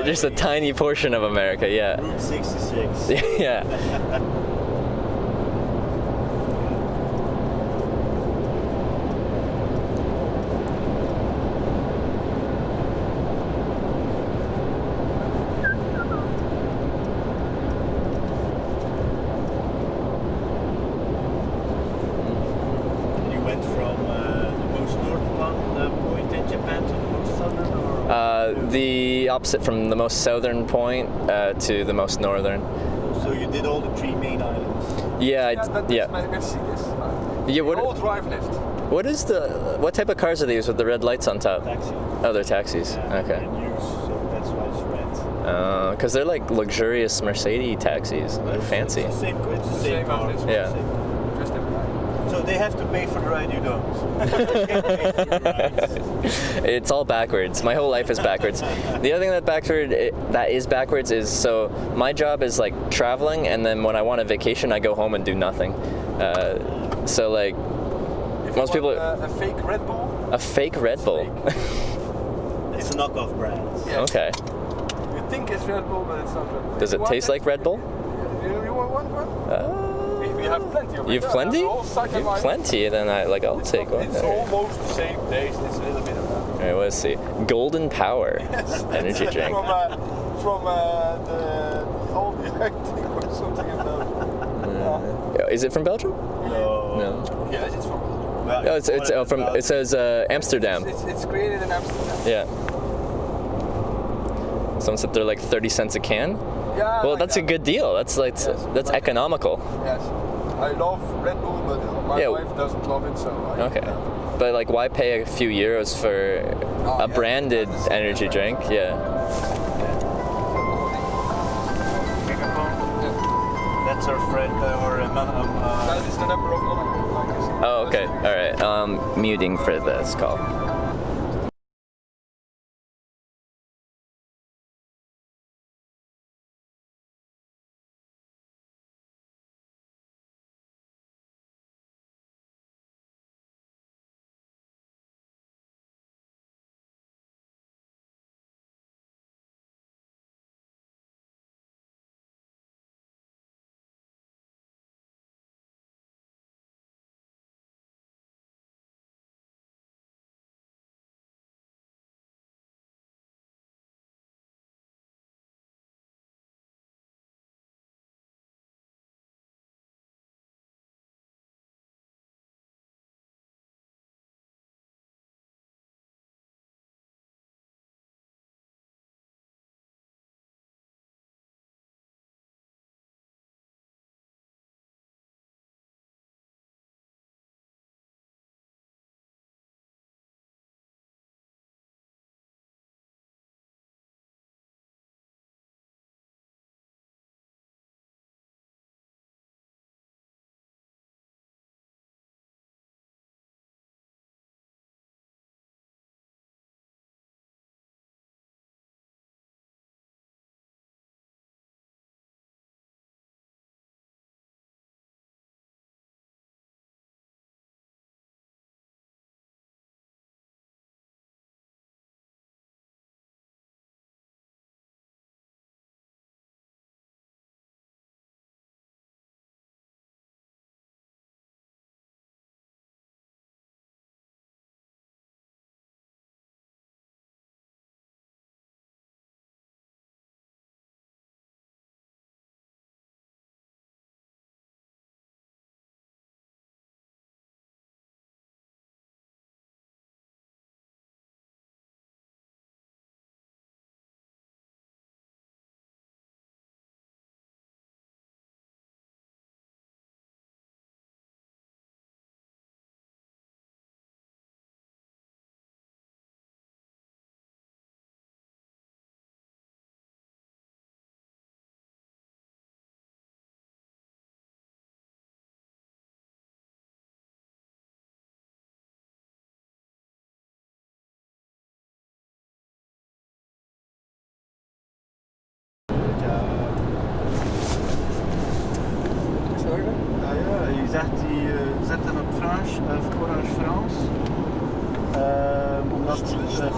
just a tiny portion of America." Yeah. Route 66. Yeah. The opposite, from the most southern point to the most northern. So you did all the 3 main islands? Yeah, That's Mercedes. Yeah, All drive left. What type of cars are these with the red lights on top? Taxi. Oh, they're taxis. Yeah, Okay. So that's why it's red. Because they're like luxurious Mercedes taxis. They're fancy. It's the same car. as this one. Yeah. Just a ride. So they have to pay for the ride, you don't. You get paid for the rides. It's all backwards. My whole life is backwards. The other thing that is backwards is, so my job is like traveling, and then when I want a vacation, I go home and do nothing. So like If most you people, want a fake Red Bull. a fake Red Bull. It's a knockoff brand. Yes. Okay. You think it's Red Bull, but it's not Red Bull. Does it taste like Red Bull? You want one? We have plenty of it. You've plenty? All suck You've alike. plenty, then I'll take one. It's almost the same taste. It's a little bit of that. All right, let's see. Golden Power energy drink. From the old electric or something about. Is it from Belgium? No. No. Yes, it's from. Oh, it's from. It says Amsterdam. It's created in Amsterdam. Yeah. Someone said they're like 30 cents a can. Yeah. Well, that's a good deal. That's economical. Yes. I love Red Bull, but my wife doesn't love it, so I Okay. But like, why pay a few euros for a branded energy drink? Yeah. That's our friend, That is the number of Monaco, like I said. Oh, okay. All right. Muting for this call.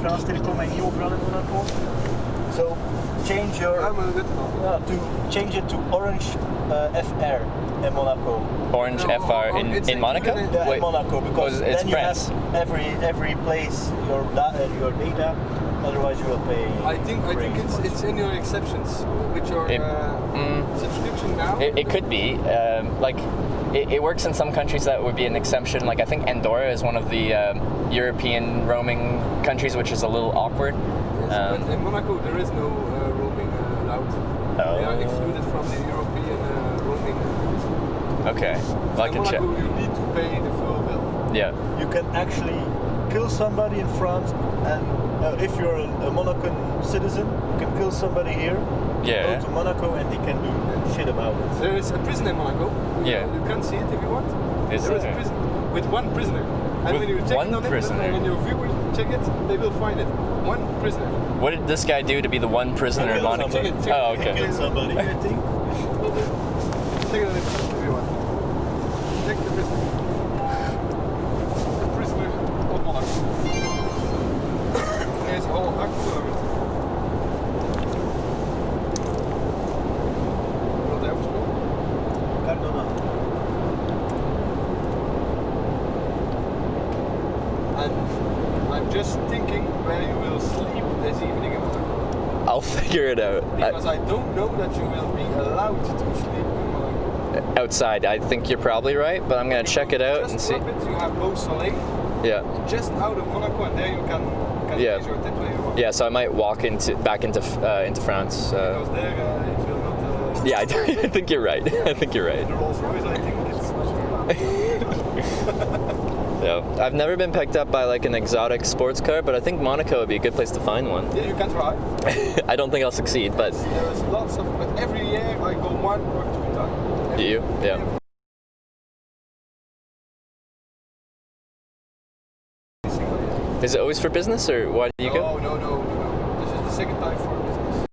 Frans Telecom en niet overal in Monaco. So change your to change it to Orange FR in Monaco. Orange FR in Monaco? Yeah, in Monaco, because it's then France. you have every place your data. Otherwise, you will pay. I think it's in your exceptions with your subscription now. It could be. It works in some countries that would be an exception. Like I think Andorra is one of the European roaming countries, which is a little awkward. But in Monaco, there is no roaming allowed. They are excluded from the European roaming. Okay. Well, I in can check. Monaco, you need to pay the full bill. Yeah. You can actually kill somebody in France, and if you're a Monacan citizen, you can kill somebody here. Yeah. Go to Monaco, and they can do shit about it. There is a prison in Monaco. Yeah. You can see it if you want. Is there is there? a prison with one prisoner. And With when you check one it on prisoner? it, when your viewers check it, they will find it. One prisoner. What did this guy do to be the one prisoner in Monaco? Check it. Oh, okay. Kill somebody, I think. Check it on it if you want. Check the prisoner. The prisoner of Monaco. There's a whole act full of it. Wat heb je gesproken? Cardona. And I'm just thinking where you will sleep this evening in Monaco. I'll figure it out. Because I don't know that you will be allowed to sleep in Monaco. Outside, I think you're probably right, but I'm gonna check it out and Just see. up it, you have Beau Soleil, Yeah. just out of Monaco, and there you can Yeah. place your tent where you want. Yeah. So I might walk back into France. Because there it will not. Yeah, I think you're right. I think you're right. The Rolls Royce, I think it's not. Yeah. I've never been picked up by like an exotic sports car, but I think Monaco would be a good place to find one. Yeah, you can try. I don't think I'll succeed, but There's lots of, but every year I go 1 or 2 times. do you? Yeah. Every single year. Is it always for business, or why do you go? No. This is the second time for business.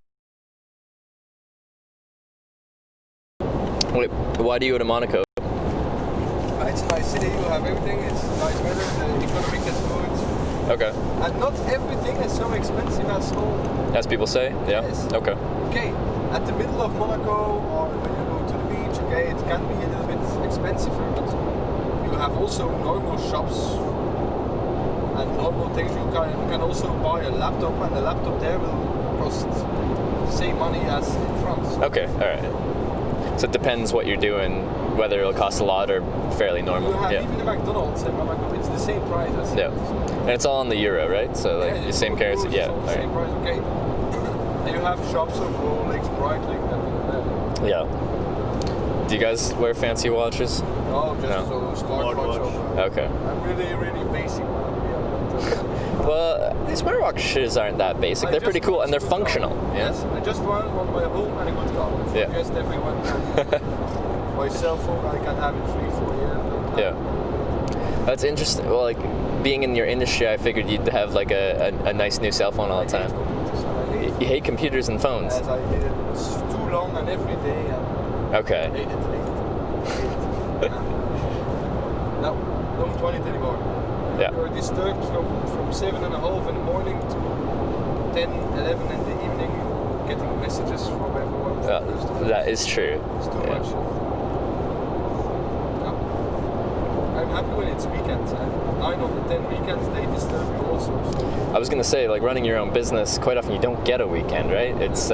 Wait, why do you go to Monaco? It's a nice city, you have everything, it's nice weather, the economic is good. Okay. And not everything is so expensive as all. As people say? Yeah. Yes. Okay. Okay, at the middle of Monaco or when you go to the beach, okay, it can be a little bit expensive, but you have also normal shops and normal things. You can also buy a laptop, and the laptop there will cost the same money as in France. Okay. All right. So it depends what you're doing, whether it'll cost a lot or fairly normal. You have Yeah. even the McDonald's in Monaco, it's the same price as Yeah. And it's all on the euro, right? So like the it's same all currency. euros, Yeah. it's all the All same right. price, okay. And you have shops of Rolex, Breitling, and Yeah. Do you guys wear fancy watches? no, just No. so smartwatch. Okay. I'm really basic one. Well, these smartwatches aren't that basic. They're pretty cool and they're functional. Yeah. Yes, I just want my home and a good car. For Yeah. just everyone. My cell phone, I can have it 3-4 years. Yeah. That's interesting. Well, like being in your industry, I figured you'd have like a nice new cell phone all the time. You hate computers and phones. As I did it too long and every day. And Okay. hate it. No, don't want it anymore. Yeah. You're disturbed from 7:30 in the morning to 10-11 in the evening, getting messages from everyone. That is true. It's too Yeah. much. No. I'm happy when it's weekends. 9 of the 10 weekends they disturb you also. So. I was gonna say, like running your own business, quite often you don't get a weekend, right? It's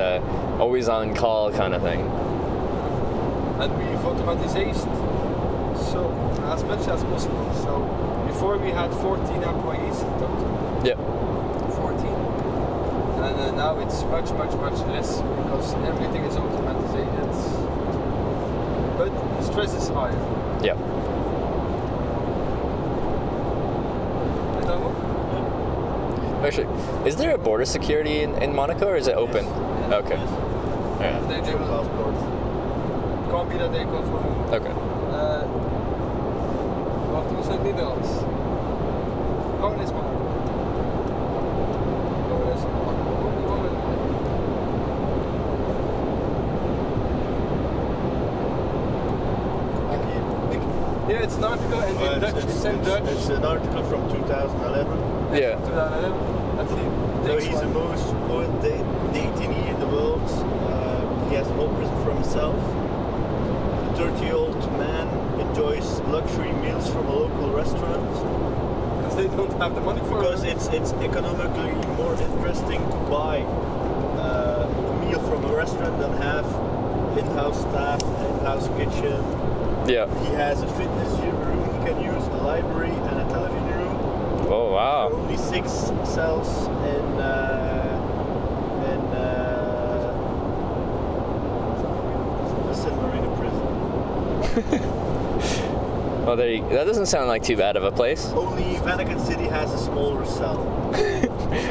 always on call kind of thing. And we've automatization so as much as possible. So before we had 14 employees in total. Yeah. 14. And now it's much less because everything is automated. But the stress is higher. Yeah. Actually, is there a border security in Monaco, or is it open? Yes. Okay. Yes. Alright. They do passport. Can't be that they control. Okay. Wacht, hoe is het Nederlands? Gewoon eens Monaco. Gewoon eens Monaco. Here it's an article in in Dutch, it's in Dutch. It's an article from 2011. Yeah. 2011. That he So takes he's the one. most spoiled detainee in the world. He has a whole prison for himself. The 30-year-old man enjoys luxury meals from a local restaurant Because they don't have the money for because it. it's economically more interesting to buy a meal from a restaurant than have in-house staff, in-house kitchen. Yeah. He has a fitness room he can use, a library, and a television room. Oh There are wow. only 6 cells in the San Marino prison. Well, that doesn't sound like too bad of a place. Only Vatican City has a smaller cell.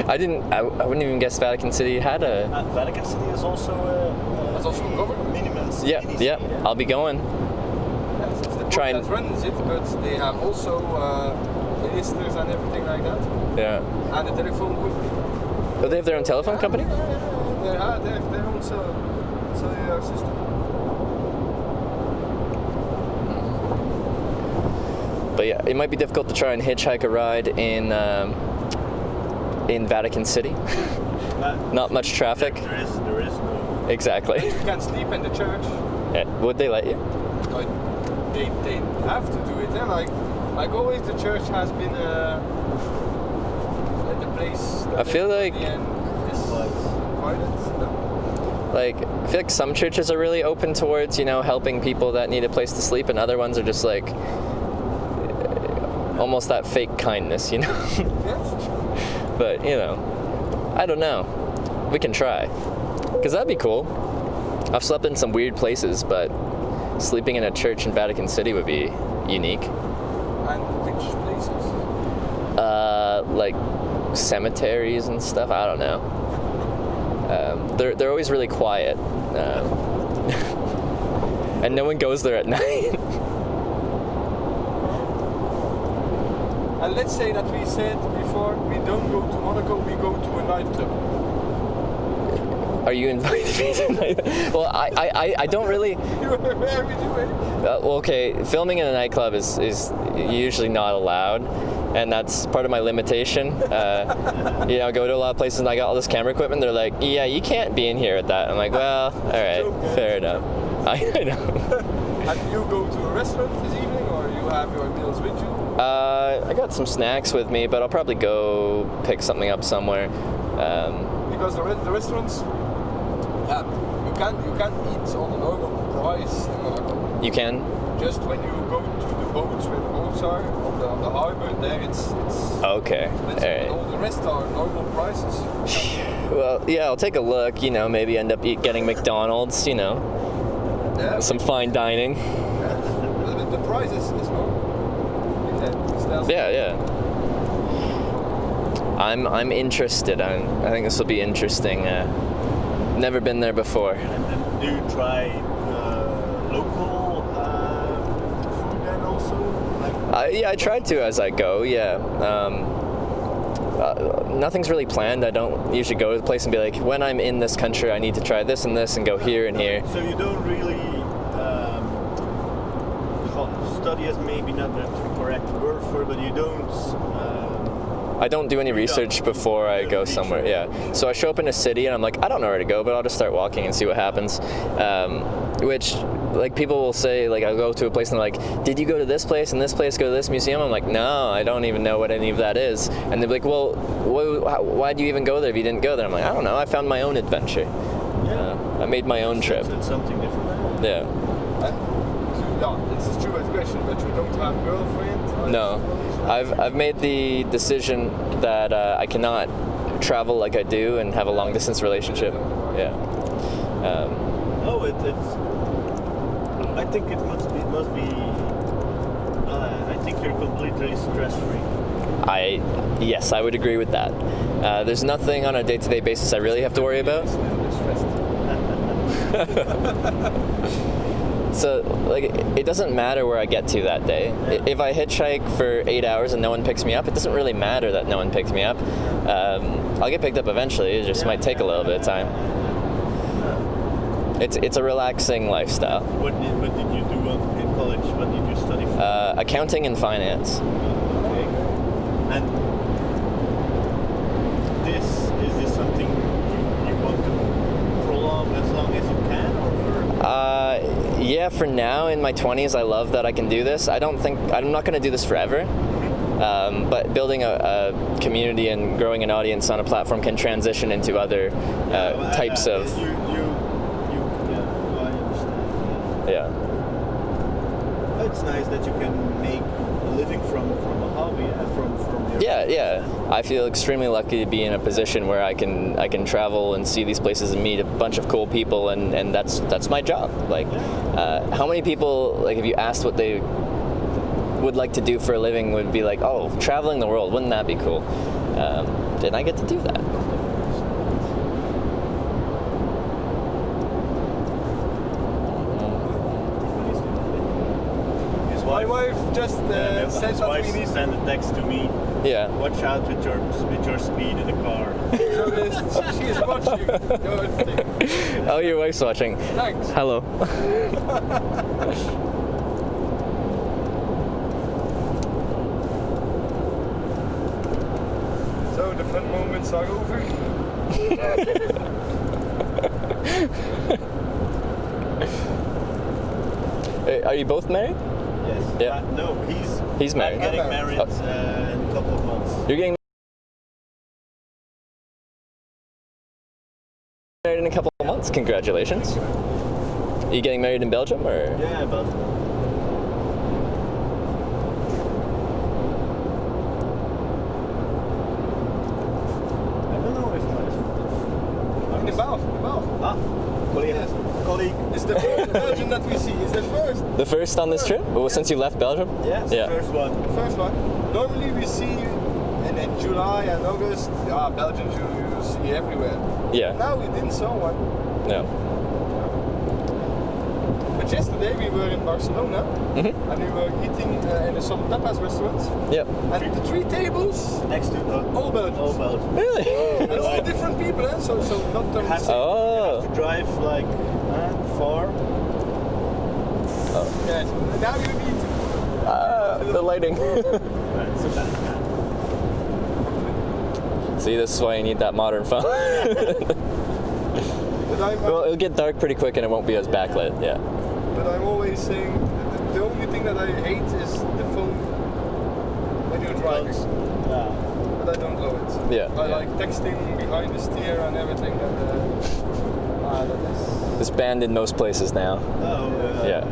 I wouldn't even guess Vatican City had a. Vatican City is also That's also a government. minimum. Yeah. I'll be going. Yes, it's the Try Pope and- that runs it, but they have also ministers and everything like that. Yeah. And a telephone booth. Oh, they have their own telephone company? They have their own cellular system. But yeah, it might be difficult to try and hitchhike a ride in Vatican City. Not much traffic. There is no. Exactly. You can sleep in the church. Yeah, would they let you? Like, they have to do it. Yeah? Like always, the church has been the place. That I feel like- is violent. No? Like, I feel like some churches are really open towards, helping people that need a place to sleep, and other ones are just like almost that fake kindness, Yes. But, I don't know. We can try. Because that'd be cool. I've slept in some weird places, but sleeping in a church in Vatican City would be unique. And which places? Like cemeteries and stuff. I don't know. They're always really quiet, and no one goes there at night. And let's say that we said before, we don't go to Monaco, we go to a nightclub. Are you invited me tonight? Well, I don't really. Where we do it? Well, okay, filming in a nightclub is usually not allowed, and that's part of my limitation. I go to a lot of places and I got all this camera equipment. They're like, yeah, you can't be in here with that. I'm like, well, all right, fair enough. I know. And you go to a restaurant this evening, or you have your meals with you? I got some snacks with me, but I'll probably go pick something up somewhere. Because the restaurants, you can't eat on the normal price in Monaco. You can? Just when you go to the boats where the boats are on the harbour, there it's Okay, expensive. all right. All the rest are normal prices. Well, yeah, I'll take a look, maybe end up getting McDonald's, Yeah, some fine dining. the price is normal. Yeah. I'm interested. I think this will be interesting. Never been there before. And then do you try local food then also? Like I try to as I go. Yeah. Nothing's really planned. I don't usually go to the place and be like, when I'm in this country, I need to try this and this and go here and here. So you don't really study is maybe not the correct word for it, but you don't. I don't do any research before I go somewhere. Yeah. So I show up in a city and I'm like, I don't know where to go, but I'll just start walking and see what happens. Which, like, people will say, like, I'll go to a place and they're like, did you go to this place and this place, go to this museum? I'm like, no, I don't even know what any of that is. And they're like, well, why do you even go there if you didn't go there? I'm like, I don't know. I found my own adventure. I made my own trip. It's something different. Yeah. This is true question, but you don't have a girlfriend? No. I've made the decision that I cannot travel like I do and have a long distance relationship. Yeah. No, it's. I think it must be. I think you're completely stress free. Yes, I would agree with that. There's nothing on a day-to-day basis I really have to worry about. So, like, it doesn't matter where I get to that day. If I hitchhike for 8 hours and no one picks me up, it doesn't really matter that no one picked me up. I'll get picked up eventually. It just might take a little bit of time. It's a relaxing lifestyle. What did you do in college? What did you study for? Accounting and finance. Okay. And is this something you want to prolong as long as you can, or? Yeah, for now in my 20s, I love that I can do this. I'm not going to do this forever. But building a community and growing an audience on a platform can transition into other types of. I understand. Yeah. It's nice that you can make a living from a hobby, from your. Yeah. I feel extremely lucky to be in a position where I can travel and see these places and meet a bunch of cool people, and that's my job. Like, how many people, like, if you asked what they would like to do for a living, would be like, oh, traveling the world, wouldn't that be cool? And I get to do that. My wife just said that we need send a text to me. Yeah. Watch out with your speed in the car. So she is watching. Oh, your wife's watching. Thanks. Hello. So the fun moments are over. Are you both married? Yes. Yeah. No, He's married. I'm getting married in a couple of months. You're getting married in a couple of months. Congratulations. Are you getting married in Belgium, or? Yeah, but. I don't know if In the Belgium. colleague. It's the first Belgian that we see. It's the first. The first on this trip? Well, since you left Belgium? Yes, Yeah. the first one. The first one. Normally we see in July and August. Belgians you see everywhere. Yeah. Now we didn't saw one. No. But yesterday we were in Barcelona Mhm. and we were eating in some tapas restaurants. Yep. And the 3 tables, Next to all Belgians. all Belgium. Really? And all different people, so not the Have same. Oh. to drive like far. Yes. Now you need The lighting. It's a bad man. See, this is why you need that modern phone. But Well, it'll get dark pretty quick and it won't be as backlit. Yeah. But I'm always saying the only thing that I hate is the phone when you're driving. Yeah. But I don't love it. Yeah. I like texting behind the steer and everything. That is. It's banned in most places now. Yeah.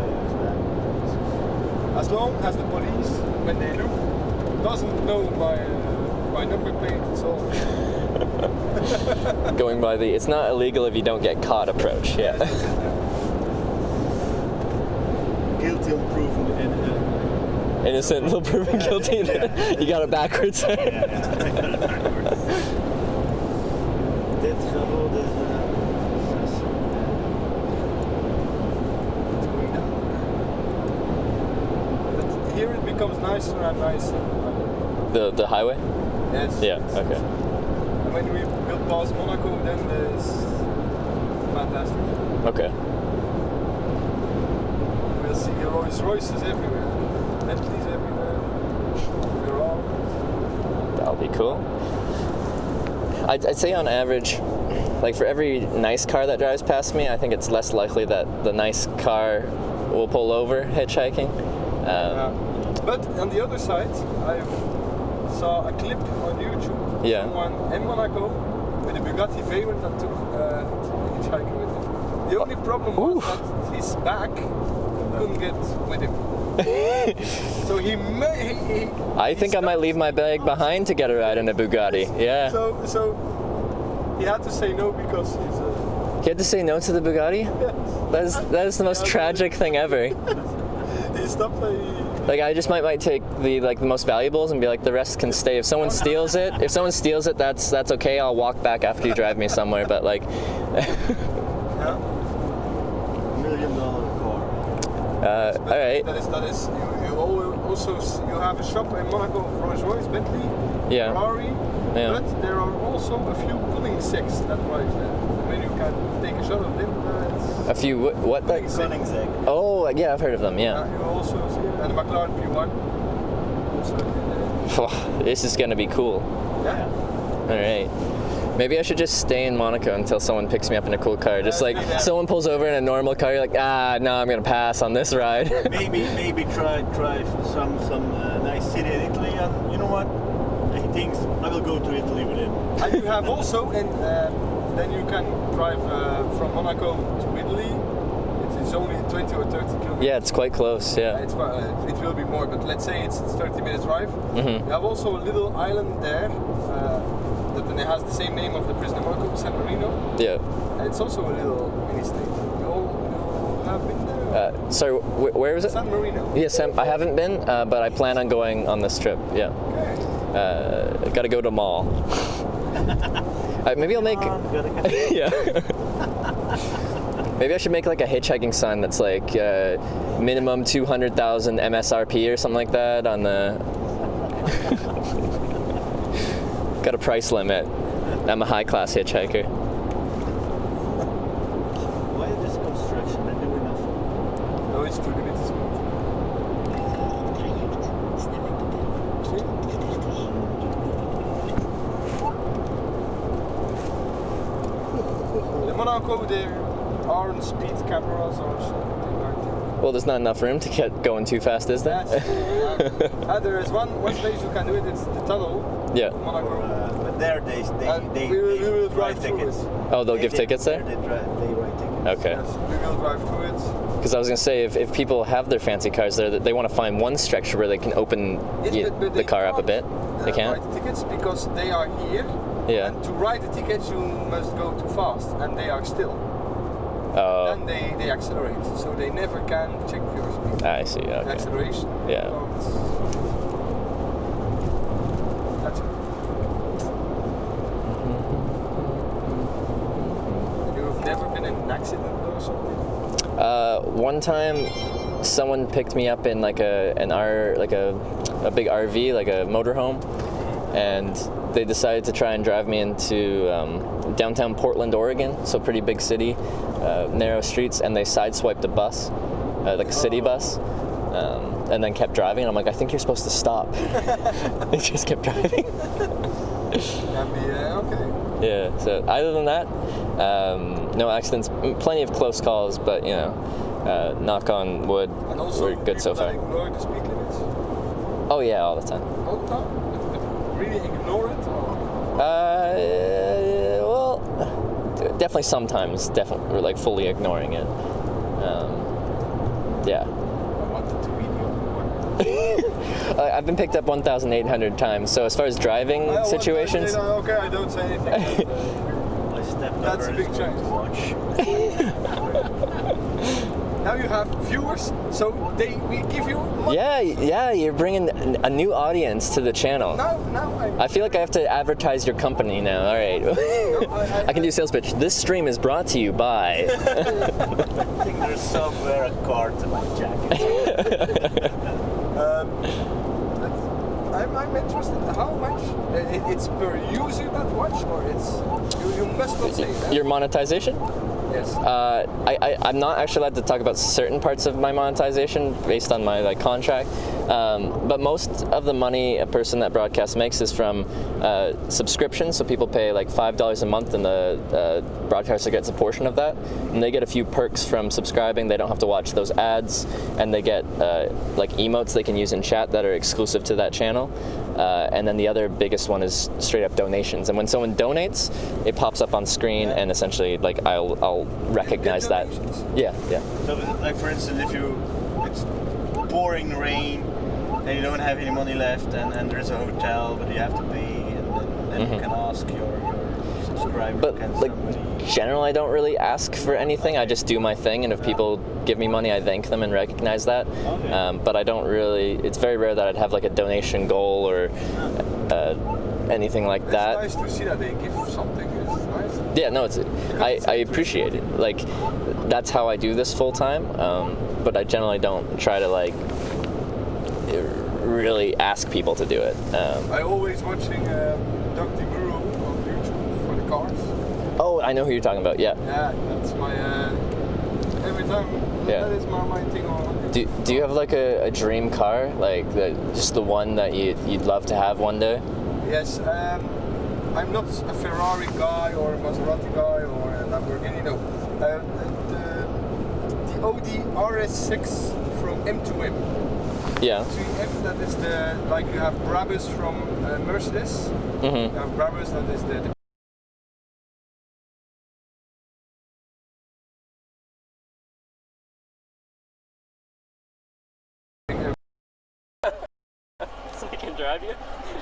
As long as the police, when they look, doesn't know my number plate, it's all. Going by the, it's not illegal if you don't get caught approach. Yeah. Guilty until proven Innocent until proven guilty. You got it backwards. Dit gevoel is But here it becomes nicer and nicer. The highway? Yes. Yeah, okay. And when we build past Monaco, then it's fantastic. Okay. We'll see Rolls Royces everywhere, Bentleys everywhere. We're all. That'll be cool. I'd say on average, like for every nice car that drives past me, I think it's less likely that the nice car will pull over hitchhiking. But on the other side, I saw a clip on YouTube. Yeah. Someone in Monaco with a Bugatti Veyron that took hitchhiking with him. The only problem was that his bag couldn't get with him. So I think I might leave my bag behind to get a ride in a Bugatti. Yeah. So he had to say no because he's. You had to say no to the Bugatti? Yes. That is the most tragic thing ever. He stopped. Like I just might take the most valuables and be like, the rest can stay. If someone steals it, that's okay. I'll walk back after you drive me somewhere. But like. Yeah. $1 million car. All right. That is. You have a shop in Monaco of Rolls Royce, Bentley, Yeah. Ferrari, Yeah. but there are also a few pulling six that drive there. when you can take a shot of them, it's A few what? Like? Koenigsegg. Oh, yeah, I've heard of them. Yeah. you also see it. And the McLaren P1. Also, This is gonna be cool. yeah. All right. Maybe I should just stay in Monaco until someone picks me up in a cool car. Just like someone pulls over in a normal car, you're like, no, I'm gonna pass on this ride. Maybe try some nice city in Italy, and you know what? He thinks I will go to Italy with him. And you have also, and then you can drive from Monaco to Italy. It's only 20 or 30 kilometers. Yeah, it's quite close. Yeah. It's quite, it will be more, but let's say it's 30 minutes drive. Mhm. You have also a little island there that has the same name of the prison in Monaco, San Marino. Yeah. And it's also a little mini state. You have been there? Sorry, where is it? San Marino. Yes, I haven't been, but I plan on going on this trip. Yeah. Okay. Gotta go to mall. Maybe I'll make. Yeah. Maybe I should make like a hitchhiking sign that's like minimum 200,000 MSRP or something like that on the. Got a price limit. I'm a high-class hitchhiker. Why is this construction? They're doing nothing. No, it's 2 minutes. In Monaco, there aren't speed cameras or something like that. Well, there's not enough room to get going too fast, is there? There is one place you can do it. It's the tunnel. Yeah. Monaco. But there they we will write drive through tickets. it. Oh, they'll give tickets there? They write tickets. Okay. Yes, we will drive through it. Because I was gonna say, if people have their fancy cars there, they want to find one stretch where they can open Yes, but the they car up a bit. can't, They can't. Write tickets because they are here. Yeah. And to write the tickets, you must go too fast, and they are still. Then they accelerate, so they never can check your speed. I see. Okay. Acceleration. Yeah. That's it. You've never been in an accident or something? One time, someone picked me up in like a big RV, like a motorhome, and they decided to try and drive me into downtown Portland, Oregon, so pretty big city, narrow streets, and they sideswiped a bus, like a city bus, and then kept driving. And I'm like, I think you're supposed to stop. They just kept driving. Okay. Yeah. So other than that, no accidents. Plenty of close calls, but you know, knock on wood, And also we're good so people far. that ignore the speed limits. Oh yeah, all the time. All the time? But really ignore it? Or? Well, definitely sometimes, definitely like fully ignoring it. Yeah. I wanted to video. I've been picked up 1,800 times. So as far as driving situations, Okay, I don't say anything. I stepped That's over a big his change. watch. Now you have viewers, so we give you money. yeah, you're bringing a new audience to the channel. Now I feel like I have to advertise your company now. All right. I can do a sales pitch. This stream is brought to you by. I think there's somewhere a card in my jacket. I'm interested. How much? It's per user that watch, or it's you must not say that. Your monetization? Yes. I'm not actually allowed to talk about certain parts of my monetization based on my contract, but most of the money a person that broadcasts makes is from subscriptions. So people pay like $5 a month, and the broadcaster gets a portion of that, and they get a few perks from subscribing. They don't have to watch those ads, and they get like emotes they can use in chat that are exclusive to that channel. And then the other biggest one is straight up donations. And when someone donates, it pops up on screen, and essentially, like I'll recognize that. Yeah. So, like for instance, if it's pouring rain and you don't have any money left, and there's a hotel, but you have to pay, and then you can ask your subscriber. But can like somebody... generally, I don't really ask for anything. I just do my thing, and if people give me money, I thank them and recognize that. Okay. But I don't really. It's very rare that I'd have like a donation goal or anything like that. It's nice to see that they give something. It's nice. Yeah, no, I appreciate it. Like that's how I do this full time. But I generally don't try to like really ask people to do it. I always watching Dr. Guru on YouTube for the cars. Oh, I know who you're talking about. Yeah. Yeah, that's my every time. Yeah. That is my thing on. Do you have like a dream car, like just the one that you'd love to have one day? Yes, I'm not a Ferrari guy or a Maserati guy or a Lamborghini. No, the Audi RS6 from M2M. Yeah. M2M, that is the like you have Brabus from Mercedes. Mm-hmm. You have Brabus, that is the So we can drive you?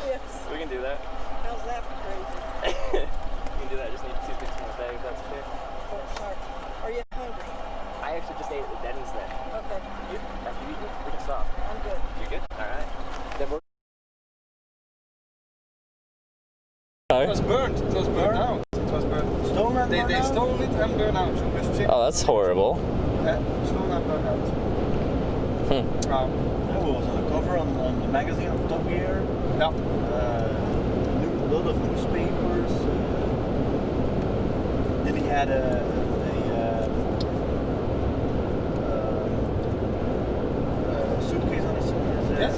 Yes. We can do that. How's that for crazy? We can do that. I just need 2 things from the bag, if that's okay. Oh, sorry. Are you hungry? I actually just ate at the Denny's then. Okay. You? After you eat, we can stop. I'm good. You good? All right. Then we're. It was burnt. It was burnt out. It was burnt. Stolen? They stole it and burned out. So just check. Oh, that's horrible. Stolen and burned out. That was on the cover on the magazine of Top Gear. Yeah. A lot of newspapers. Then he had a suitcase on his Yes,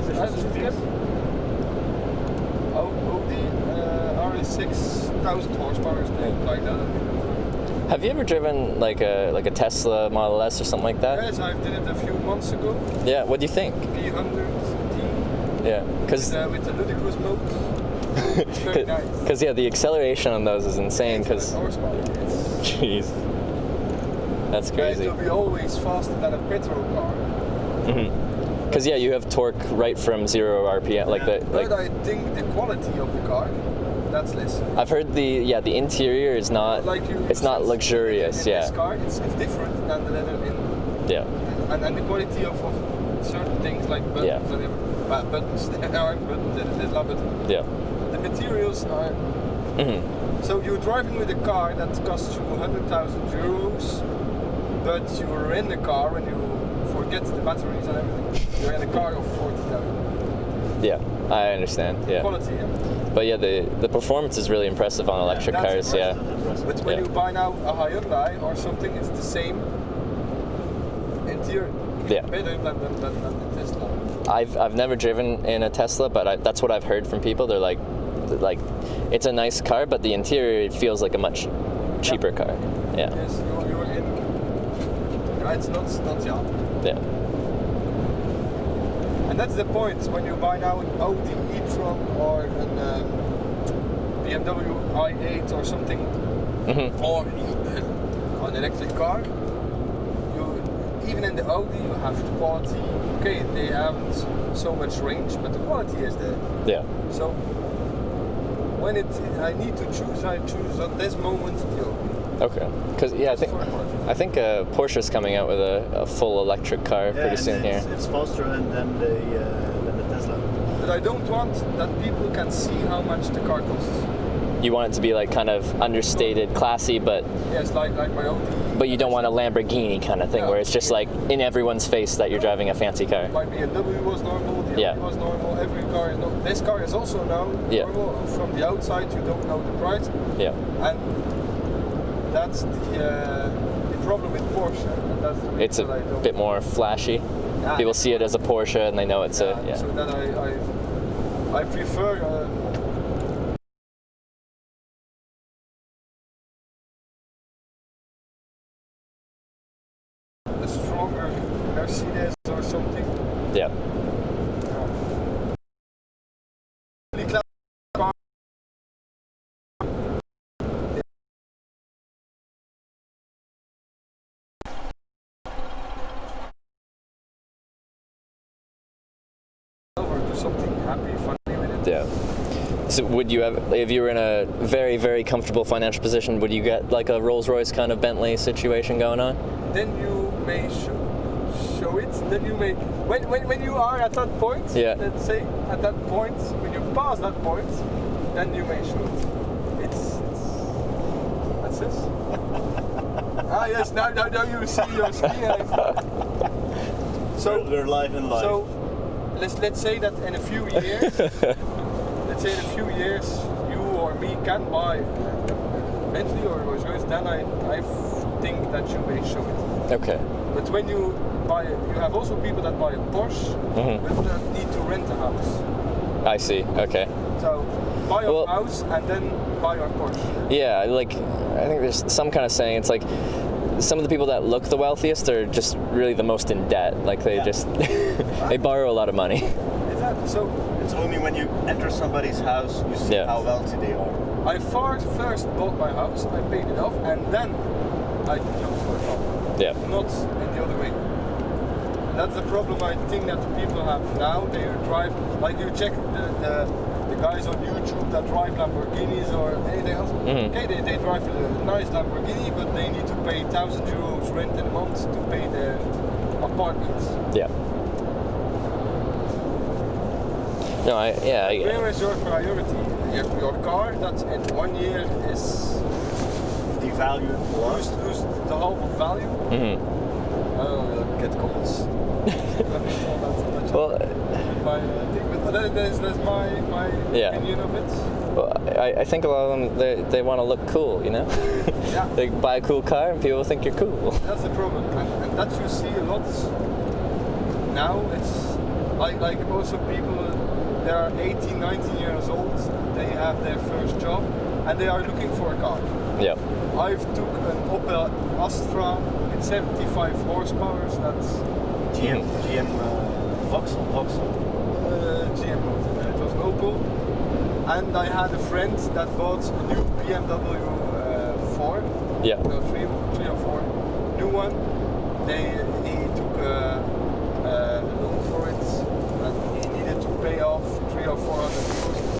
special suitcase. Audi RS6 1000 horsepower, something like that. Have you ever driven like a Tesla Model S or something like that? Yes, I did it a few months ago. Yeah. What do you think? P100D. Yeah. Because With the ludicrous mode. It's very nice. yeah, the acceleration on those is insane. Because horsepower. It's, jeez, that's crazy. It will be always faster than a petrol car. Because yeah, you have torque right from 0 RPM, like the like. But I think the quality of the car, that's less. I've heard the interior is not it's not luxurious. In Yeah. this car, it's different than the leather in. Yeah. And the quality of certain things like buttons Yeah. and everything. Buttons, there aren't buttons in Tesla, but Yeah. the materials are. So you're driving with a car that costs you 100,000 euros, but you're in the car when you forget the batteries and everything. You're in a car of 40,000. Yeah. I understand. Yeah. Quality, yeah. But yeah, the performance is really impressive on electric That's cars. Yeah. impressive. But when Yeah. you buy now a Hyundai or something, it's the same interior. Yeah. Better than the Tesla. I've never driven in a Tesla, but that's what I've heard from people. They're like it's a nice car, but the interior it feels like a much cheaper car. Yeah. Yes, you're in. It's not yeah. Yeah. And that's the point. When you buy now an Audi e-tron or an BMW i8 or something, or an electric car, even in the Audi you have the quality. Okay, they haven't so much range, but the quality is there. Yeah. So when I need to choose, I choose at this moment the Audi. Okay. Because yeah, I think Porsche's coming out with a full electric car pretty soon here. It's faster than the Tesla. But I don't want that people can see how much the car costs. You want it to be like kind of understated, classy, but Yes, like my Audi. but you don't want a Lamborghini kind of thing No. where it's just like in everyone's face that you're driving a fancy car. My BMW was normal, the Yeah. Audi was normal, every car is normal. This car is also now Yeah. normal. From the outside you don't know the price. Yeah. And that's the problem with Porsche. And that's the reason It's a that I don't. bit more flashy. Yeah. People see it as a Porsche and they know it's a So then I prefer a stronger Mercedes or something. yeah. Over to something happy, funny with it. Yeah. So would you have, if you were in a very, very comfortable financial position, would you get like a Rolls-Royce kind of Bentley situation going on? Then you may show it. Then you may when you are at that point. Yeah. Let's say at that point, when you pass that point, then you may show it. It's what's this? Yes. Now you see your screen. So They're live in life. So let's say that in a few years, you or me can buy a Bentley or Rolls Royce, then I think that you may show it. Okay. But when you buy, you have also people that buy a Porsche, but that need to rent a house. I see. Okay. So buy your house and then buy your Porsche. Yeah, like I think there's some kind of saying. It's like some of the people that look the wealthiest are just really the most in debt. Like they just they borrow a lot of money. Exactly. So it's only when you enter somebody's house you see how wealthy they are. I first bought my house, I paid it off, and then I looked for a car. Yeah. Not in the other way. And that's the problem I think that the people have now. They drive, like you check the guys on YouTube that drive Lamborghinis or anything else. Okay, they drive a nice Lamborghini, but they need to pay €1,000 rent in a month to pay their apartments. Yeah. No, I Where is your priority? Your car that in 1 year is devalued, lose the half of value. I'll get comments. Well, my thing, but that's my opinion of it. Well, I think a lot of them they want to look cool, you know. Yeah. They buy a cool car and people think you're cool. That's the problem, and that you see a lot now. It's like also people. They are 18, 19 years old. They have their first job, and they are looking for a car. Yeah. I've took an Opel Astra with 75 horsepower. That's GM Vauxhall. GM motor. It was an Opel, and I had a friend that bought a new BMW 4. Yeah. No, 3 or 4. New one. He took a loan for it, and he needed to pay off 300 or 400 euros.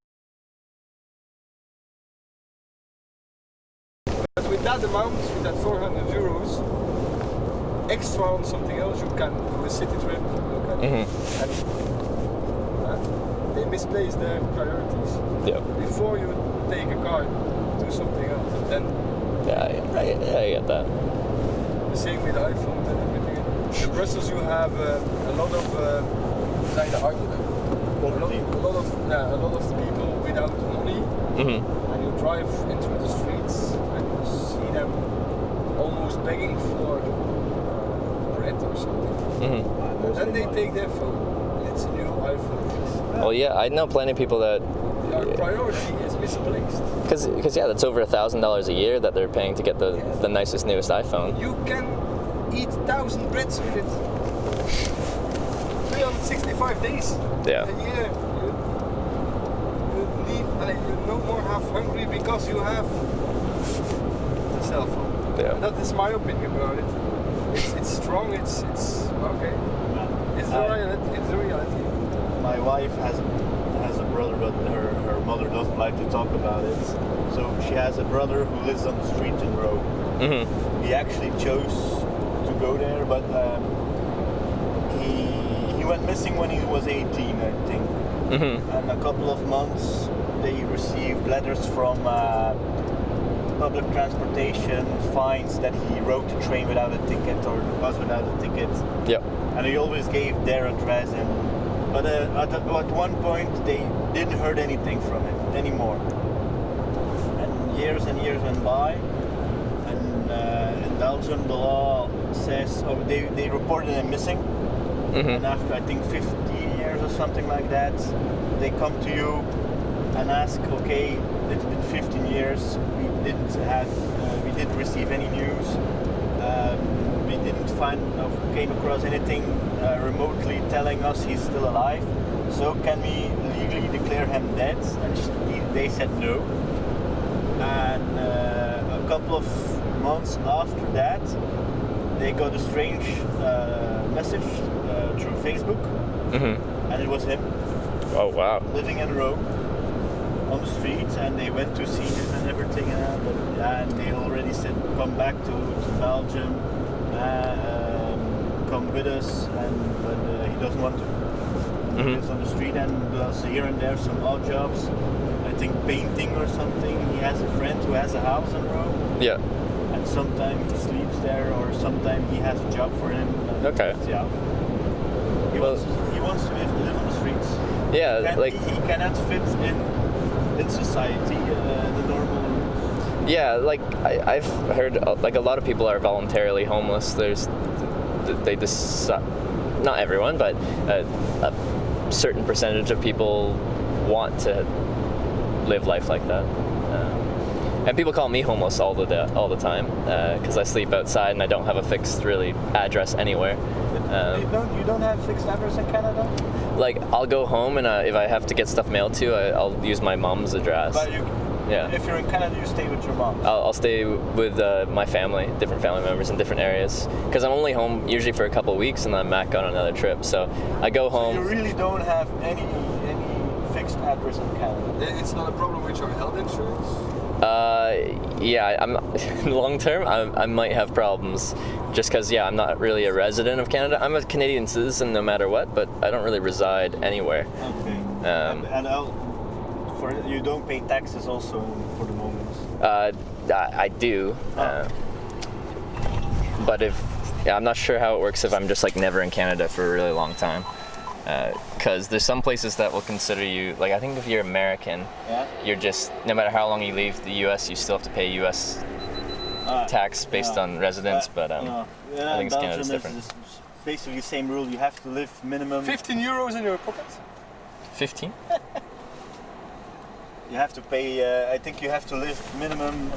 But with that amount, with that 400 euros, extra on something else, you can do a city trip. And they misplace their priorities. Yeah. Before you take a car, do something else. And then I get that. the same with iPhones and everything. In Brussels, you have a lot of a lot of people without money, and you drive into the streets and you see them almost begging for bread or something. And then they take their phone. It's a new iPhone. Well, yeah, I know plenty of people that. Your priority is misplaced. Because yeah, that's over $1,000 a year that they're paying to get the nicest, newest iPhone. You can eat 1,000 breads with it. 365 days a year. You no more have hungry because you have the cell phone. Yeah. And that is my opinion about it. It's strong. It's okay. It's the reality. My wife has a brother, but her mother doesn't like to talk about it. So she has a brother who lives on the street in Rome. He actually chose to go there, but he went missing when he was 18, I think. And a couple of months they received letters from public transportation fines that he rode the train without a ticket or the bus without a ticket. Yeah. And he always gave their address, but at one point they didn't heard anything from it anymore. And years went by, and in Belgium the law says they reported him missing, and after I think 15 years or something like that, they come to you and ask, okay, it's been 15 years, we didn't receive any news, we didn't came across anything remotely telling us he's still alive, so can we legally declare him dead? And they said no. And a couple of months after that, they got a strange message through Facebook, and it was him. Oh wow. Living in Rome on the streets, and they went to see him and everything, and they already said come back to Belgium, come with us, but he doesn't want to. He lives on the street and does here and there some odd jobs, I think painting or something. He has a friend who has a house in Rome. Yeah. And sometimes he sleeps there, or sometimes he has a job for him. Okay. Yeah. He wants to live on the streets. Yeah, He cannot fit in in society, the normal. Yeah, like I've heard like a lot of people are voluntarily homeless. They decide, not everyone, but a certain percentage of people want to live life like that. And people call me homeless all the time because I sleep outside and I don't have a fixed really address anywhere. You don't have fixed address in Canada? Like I'll go home and if I have to get stuff mailed to, I'll use my mom's address. But Yeah. if you're in Canada, you stay with your mom. I'll stay with my family, different family members in different areas, because I'm only home usually for a couple of weeks and then I'm back on another trip. So I go home. You really don't have any fixed address in Canada. It's not a problem with your health insurance. Yeah, I'm long term. I might have problems, just because I'm not really a resident of Canada. I'm a Canadian citizen no matter what, but I don't really reside anywhere. Okay. And you don't pay taxes also for the moment. I do, but I'm not sure how it works if I'm just like never in Canada for a really long time. Because there's some places that will consider you, like I think if you're American, you're just, no matter how long you leave the US, you still have to pay US tax based on residence, but I think Canada's different. It's basically the same rule, you have to live minimum... 15 euros in your pocket? 15? You have to pay, I think you have to live minimum...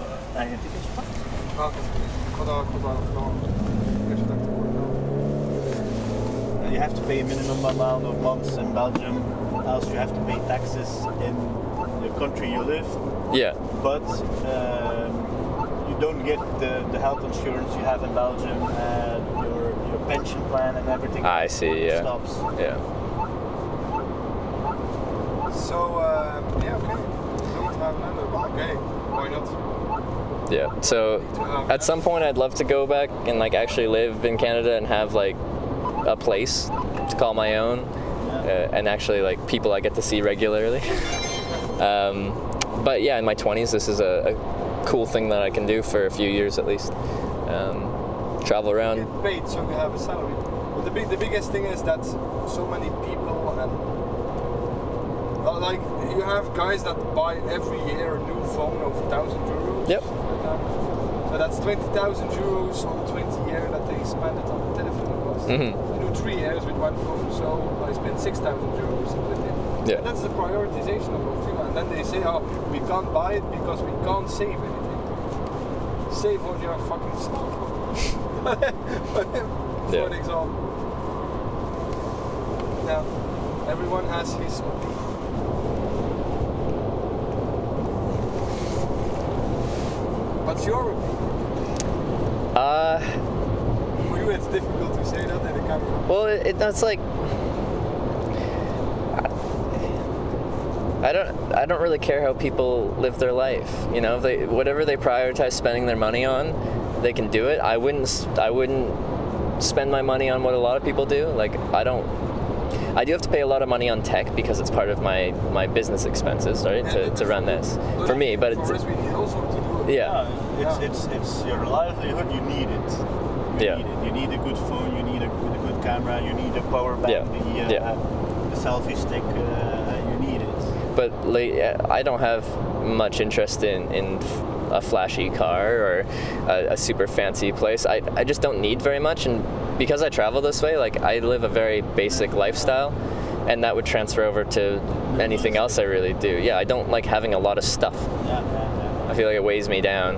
You have to pay a minimum amount of months in Belgium, else you have to pay taxes in the country you live. Yeah. But you don't get the health insurance you have in Belgium, your pension plan and everything. I see, yeah. Stops. Yeah. So, okay. Don't have land, okay, why not? Yeah. So at some point I'd love to go back and like actually live in Canada and have like a place to call my own, and actually like people I get to see regularly. But yeah, in my 20s, this is a cool thing that I can do for a few years at least. Travel around. You get paid, so you have a salary. But the biggest thing is that so many people and like you have guys that buy every year a new phone of 1,000 euros. Yep. So that's 20,000 euros on 20 years that they spend it on telephone costs. Mm-hmm. I do 3 years with one phone, so I spend 6,000 euros with it. Yeah. And that's the prioritization of things. And then they say, we can't buy it because we can't save anything. Save on your fucking cell phone. For example. Now, everyone has his opinion. What's your opinion? For you, it's difficult to say that in the camera. Well, that's like I don't really care how people live their life. You know, if whatever they prioritize spending their money on, they can do it. I wouldn't spend my money on what a lot of people do. Like I do have to pay a lot of money on tech because it's part of my business expenses, right? To run this for me, but it's we need also to do it. yeah. It's your livelihood. You need it. You need a good phone. You need a good camera. You need a power bank. The selfie stick. You need it. But I don't have much interest in a flashy car or a super fancy place. I just don't need very much, and because I travel this way, like I live a very basic lifestyle, and that would transfer over to anything else I really do. Yeah, I don't like having a lot of stuff. I feel like it weighs me down.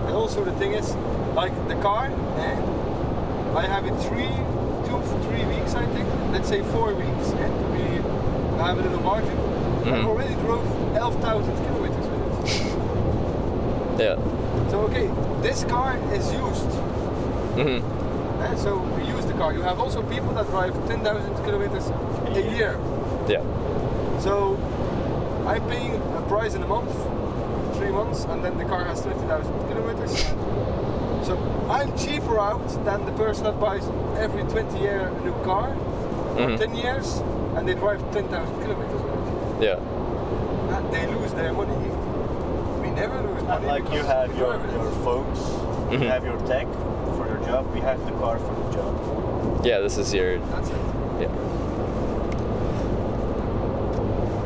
And also the thing is, like the car, I have it 2 to 3 weeks, I think. Let's say 4 weeks, and I have a little margin. I already drove 11,000 kilometers with it. Yeah. So okay, this car is used. So we use the car. You have also people that drive 10,000 kilometers a year. Yeah. So I'm paying a price in a month, 3 months, and then the car has 20,000 kilometers. So I'm cheaper out than the person that buys every 20 years a new car, or 10 years, and they drive 10,000 kilometers with it. Yeah. And they lose their money. We never lose money. Like you have your phones, you have your tech for your job, we have the car for the job. Yeah, this is your... That's it. Yeah.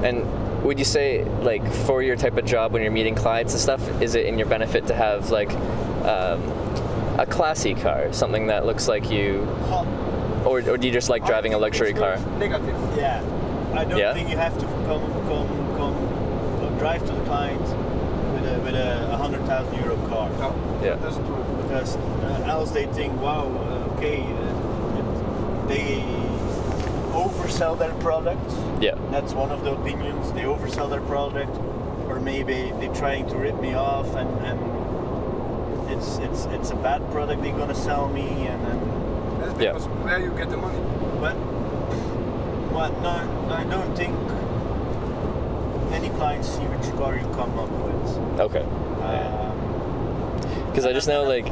And would you say, like, for your type of job when you're meeting clients and stuff, is it in your benefit to have, like, a classy car, something that looks like you, or do you just like driving a luxury car? Negative. Yeah, I don't Yeah? think you have to come drive to the client with a 100,000 euro car. No, Yeah. doesn't work. Because else they think, wow, okay, they oversell their product. Yeah. That's one of the opinions. They oversell their product, or maybe they're trying to rip me off, and it's a bad product they're gonna sell me, and That's Yeah. because where you get the money. but no, I don't think many clients see which car you come up with. Okay. Because I just know, like,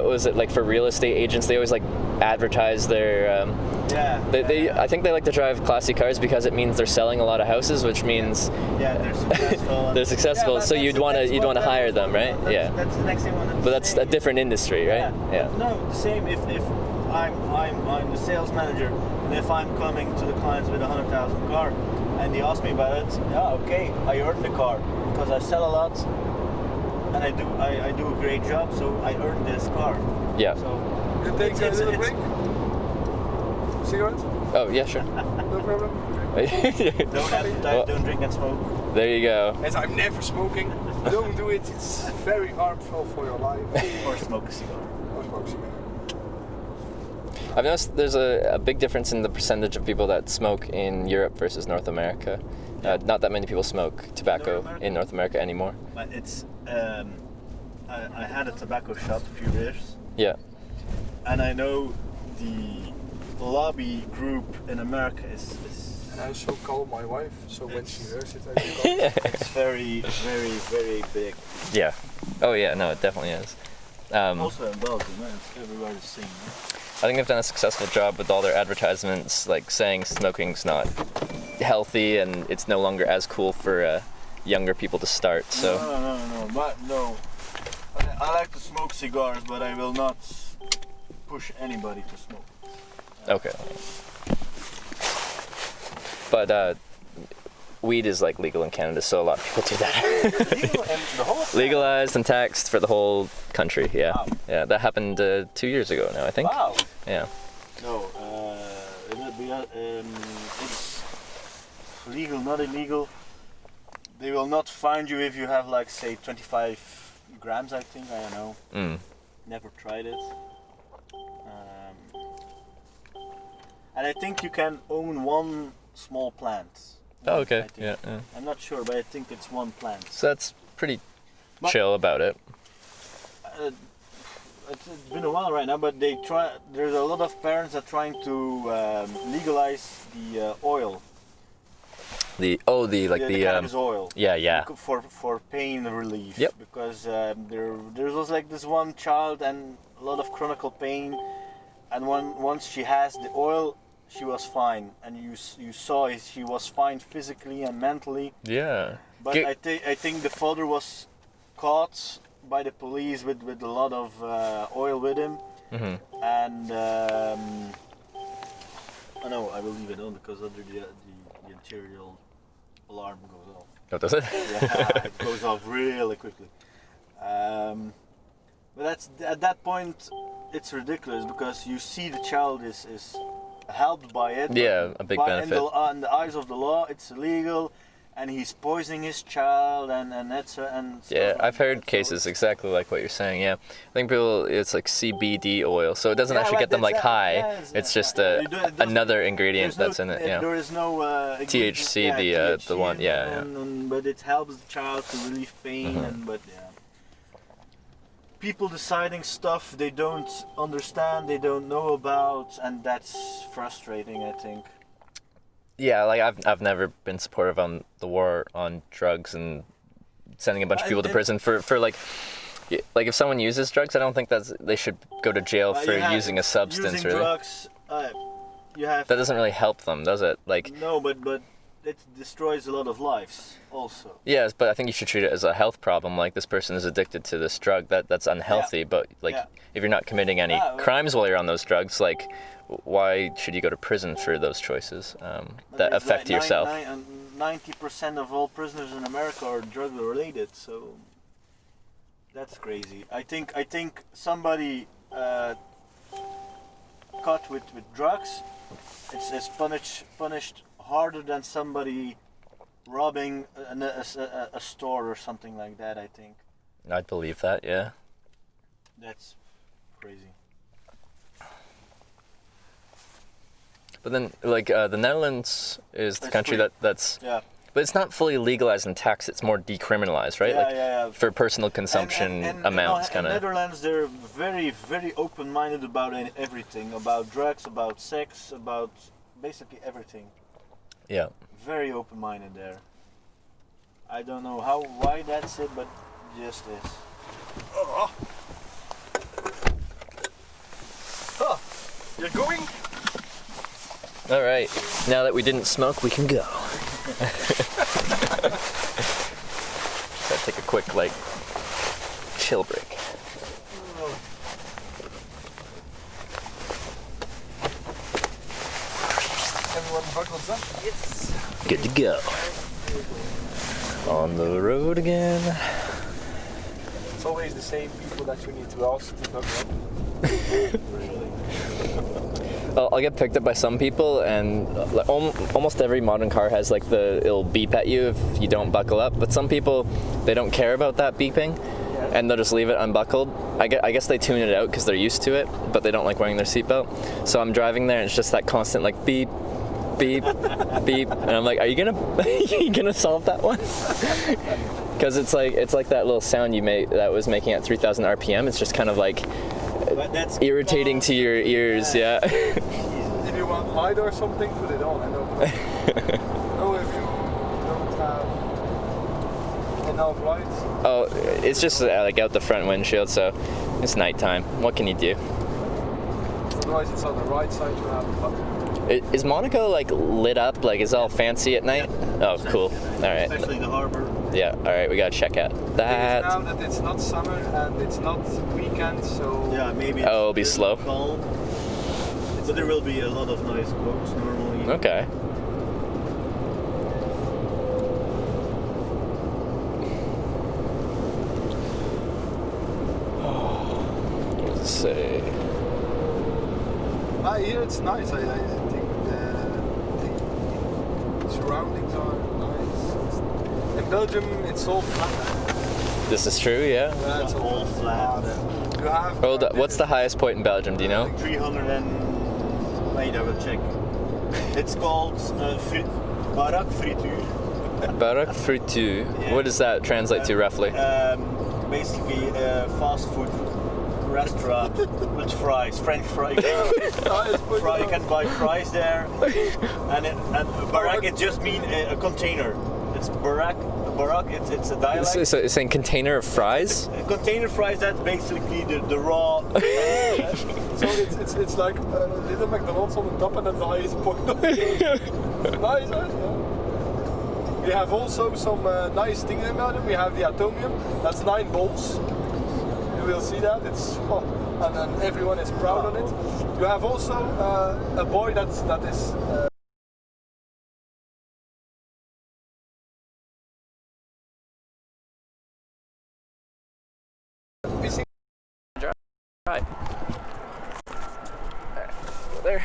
was it like for real estate agents? They always like advertise their. I think they like to drive classy cars because it means they're selling a lot of houses, which means Yeah, they're successful. they're successful. but so that's- you'd want that's to what- hire them, right? That's, that's the next thing I wanted to But that's say. a different industry, right? Yeah. No, the same. If I'm the sales manager, and if I'm coming to the clients with a 100,000 car, and they ask me about it, yeah, okay, I earn the car because I sell a lot, and I do a great job, so I earn this car. Yeah. So You take a little break? Cigarette? Oh yeah, sure. No problem. don't advertise, don't drink and smoke. There you go. As I'm never smoking, don't do it. It's very harmful for your life. Or smoke a cigar. Or smoke cigarette. I've noticed there's a big difference in the percentage of people that smoke in Europe versus North America. Not that many people smoke tobacco North America? in North America anymore. But it's I had a tobacco shop a few years, Yeah. and I know the lobby group in America is And I also call my wife, so when she hears it, I will call. it's very, very, very big. Yeah. Oh yeah, no, it definitely is. Also in Belgium, it's everywhere the same. Right? I think they've done a successful job with all their advertisements, like saying smoking's not healthy and it's no longer as cool for younger people to start. So No. I like to smoke cigars, but I will not push anybody to smoke. okay. But weed is like legal in Canada, so a lot of people do that. Legal and the whole Legalized and taxed for the whole country. Yeah. Wow. Yeah, that happened 2 years ago now, I think. Wow. Yeah. No, it's legal, not illegal. They will not find you if you have, like, say, 25 grams, I think. I don't know. Mm. Never tried it. And I think you can own one small plant. Oh, okay. I think. Yeah. I'm not sure, but I think it's one plant. So that's pretty But- chill about it. It's been a while right now, but there's a lot of parents that are trying to legalize the oil. The cannabis oil. yeah. For pain relief. Yep. Because there was like this one child and a lot of chronic pain, and once she has the oil, she was fine, and you saw she was fine physically and mentally. Yeah. But I think the father was caught by the police with a lot of oil with him, Mm-hmm. and I know I will leave it on because under the interior alarm goes off. Oh, does it? Yeah, it goes off really quickly. But that's at that point, it's ridiculous because you see the child is helped by it. Yeah, a big benefit. In the eyes of the law, it's illegal, and he's poisoning his child, and that's and. stuff Yeah, like I've heard that. So cases exactly like what you're saying. Yeah, I think people, it's like CBD oil, so it doesn't actually get them like that's high. yeah, It's just it doesn't- another ingredient there's that's in it. Yeah. There is no THC, ingredient- the one, THC yeah. but it helps the child to relieve pain, Mhm. but yeah. People deciding stuff they don't understand, they don't know about, and that's frustrating, I think. Yeah, like I've never been supportive on the war on drugs and sending a bunch of people to prison for like if someone uses drugs, I don't think they should go to jail for using a substance. Using really, drugs, you have that doesn't really help them, does it? Like no, but it destroys a lot of lives also. yes, but I think you should treat it as a health problem. Like this person is addicted to this drug that's unhealthy. But like if you're not committing any crimes while you're on those drugs, like why should you go to prison for those choices that affect yourself? 90% of all prisoners in America are drug related, so that's crazy. I think somebody caught with drugs, it's punished harder than somebody robbing a store or something like that. I think I'd believe that, yeah. that's crazy. But then, like, the Netherlands is the It's country free. that's... Yeah. But it's not fully legalized in tax, it's more decriminalized, right? Yeah, like, yeah. for personal consumption amounts, in kind of... Netherlands, they're very, very open-minded about everything, about drugs, about sex, about basically everything. Yeah. Very open-minded there. I don't know why that's it, but just is. You're going? All right, now that we didn't smoke, we can go. So take a quick, like, chill break. Everyone buckles up? Yes. Good to go. On the road again. It's always the same people that you need to ask to buckle up. I'll get picked up by some people, and almost every modern car has like it'll beep at you if you don't buckle up. But some people, they don't care about that beeping, and they'll just leave it unbuckled. I guess they tune it out because they're used to it, but they don't like wearing their seatbelt. So I'm driving there, and it's just that constant like beep, beep, beep, and I'm like, are you gonna solve that one? Because it's like that little sound you made that was making at 3,000 RPM. It's just kind of like That's irritating to your ears, yeah. If you want light or something, put it on. I know. No, if you don't have enough lights. Oh, it's just like out the front windshield, so it's nighttime. What can you do? Otherwise, it's on the right side. You have a button. Is Monaco like lit up? Like, is it all fancy at night? Oh, cool. All right. especially the harbor. Yeah. All right. We gotta check out that. Now that it's not summer and it's not weekend, so Yeah, maybe. Oh, it'll be it's slow. Calm, but there will be a lot of nice boats normally. Okay. Let's see. Here it's nice. I think the surroundings are nice. In Belgium, it's all flat. This is true, yeah. Yeah, it's all flat. You have. Hold up. What's the highest point in Belgium? Do you know? 300 and... Wait, I will check. It's called Barak Friture. Barak Fritu. Yeah. What does that translate to roughly? Basically a fast food restaurant with fries, French fries. You can buy fries there, and barak it just means a container. It's barak. It's a dialect. So it's saying container of fries? Container fries. That's basically the raw. So it's like little McDonald's on the top, and that's the highest point. Nice, yeah. We have also some nice things in Belgium. We have the Atomium. That's 9 balls. You will see that. It's and then everyone is proud on it. You have also a boy that is. Missing. Right. There.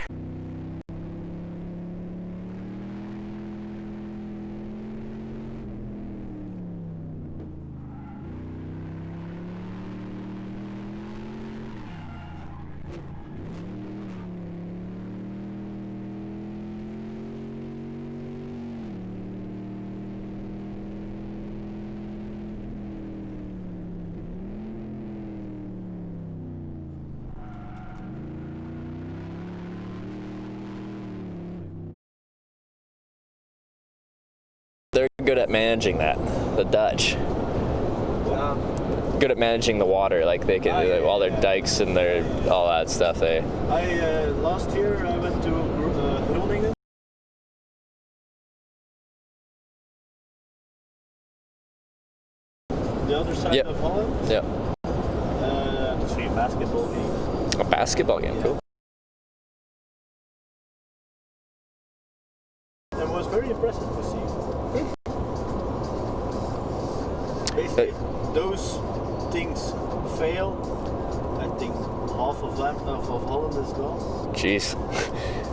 They're good at managing that, the Dutch. Good at managing the water, like they can do all their dikes and their all that stuff. Last year I went to Groningen. The other side Yep. of Holland. Yeah. To see a basketball game. A basketball game, cool. It was very impressive to see. basically, if those things fail, I think half of Holland is gone. Jeez,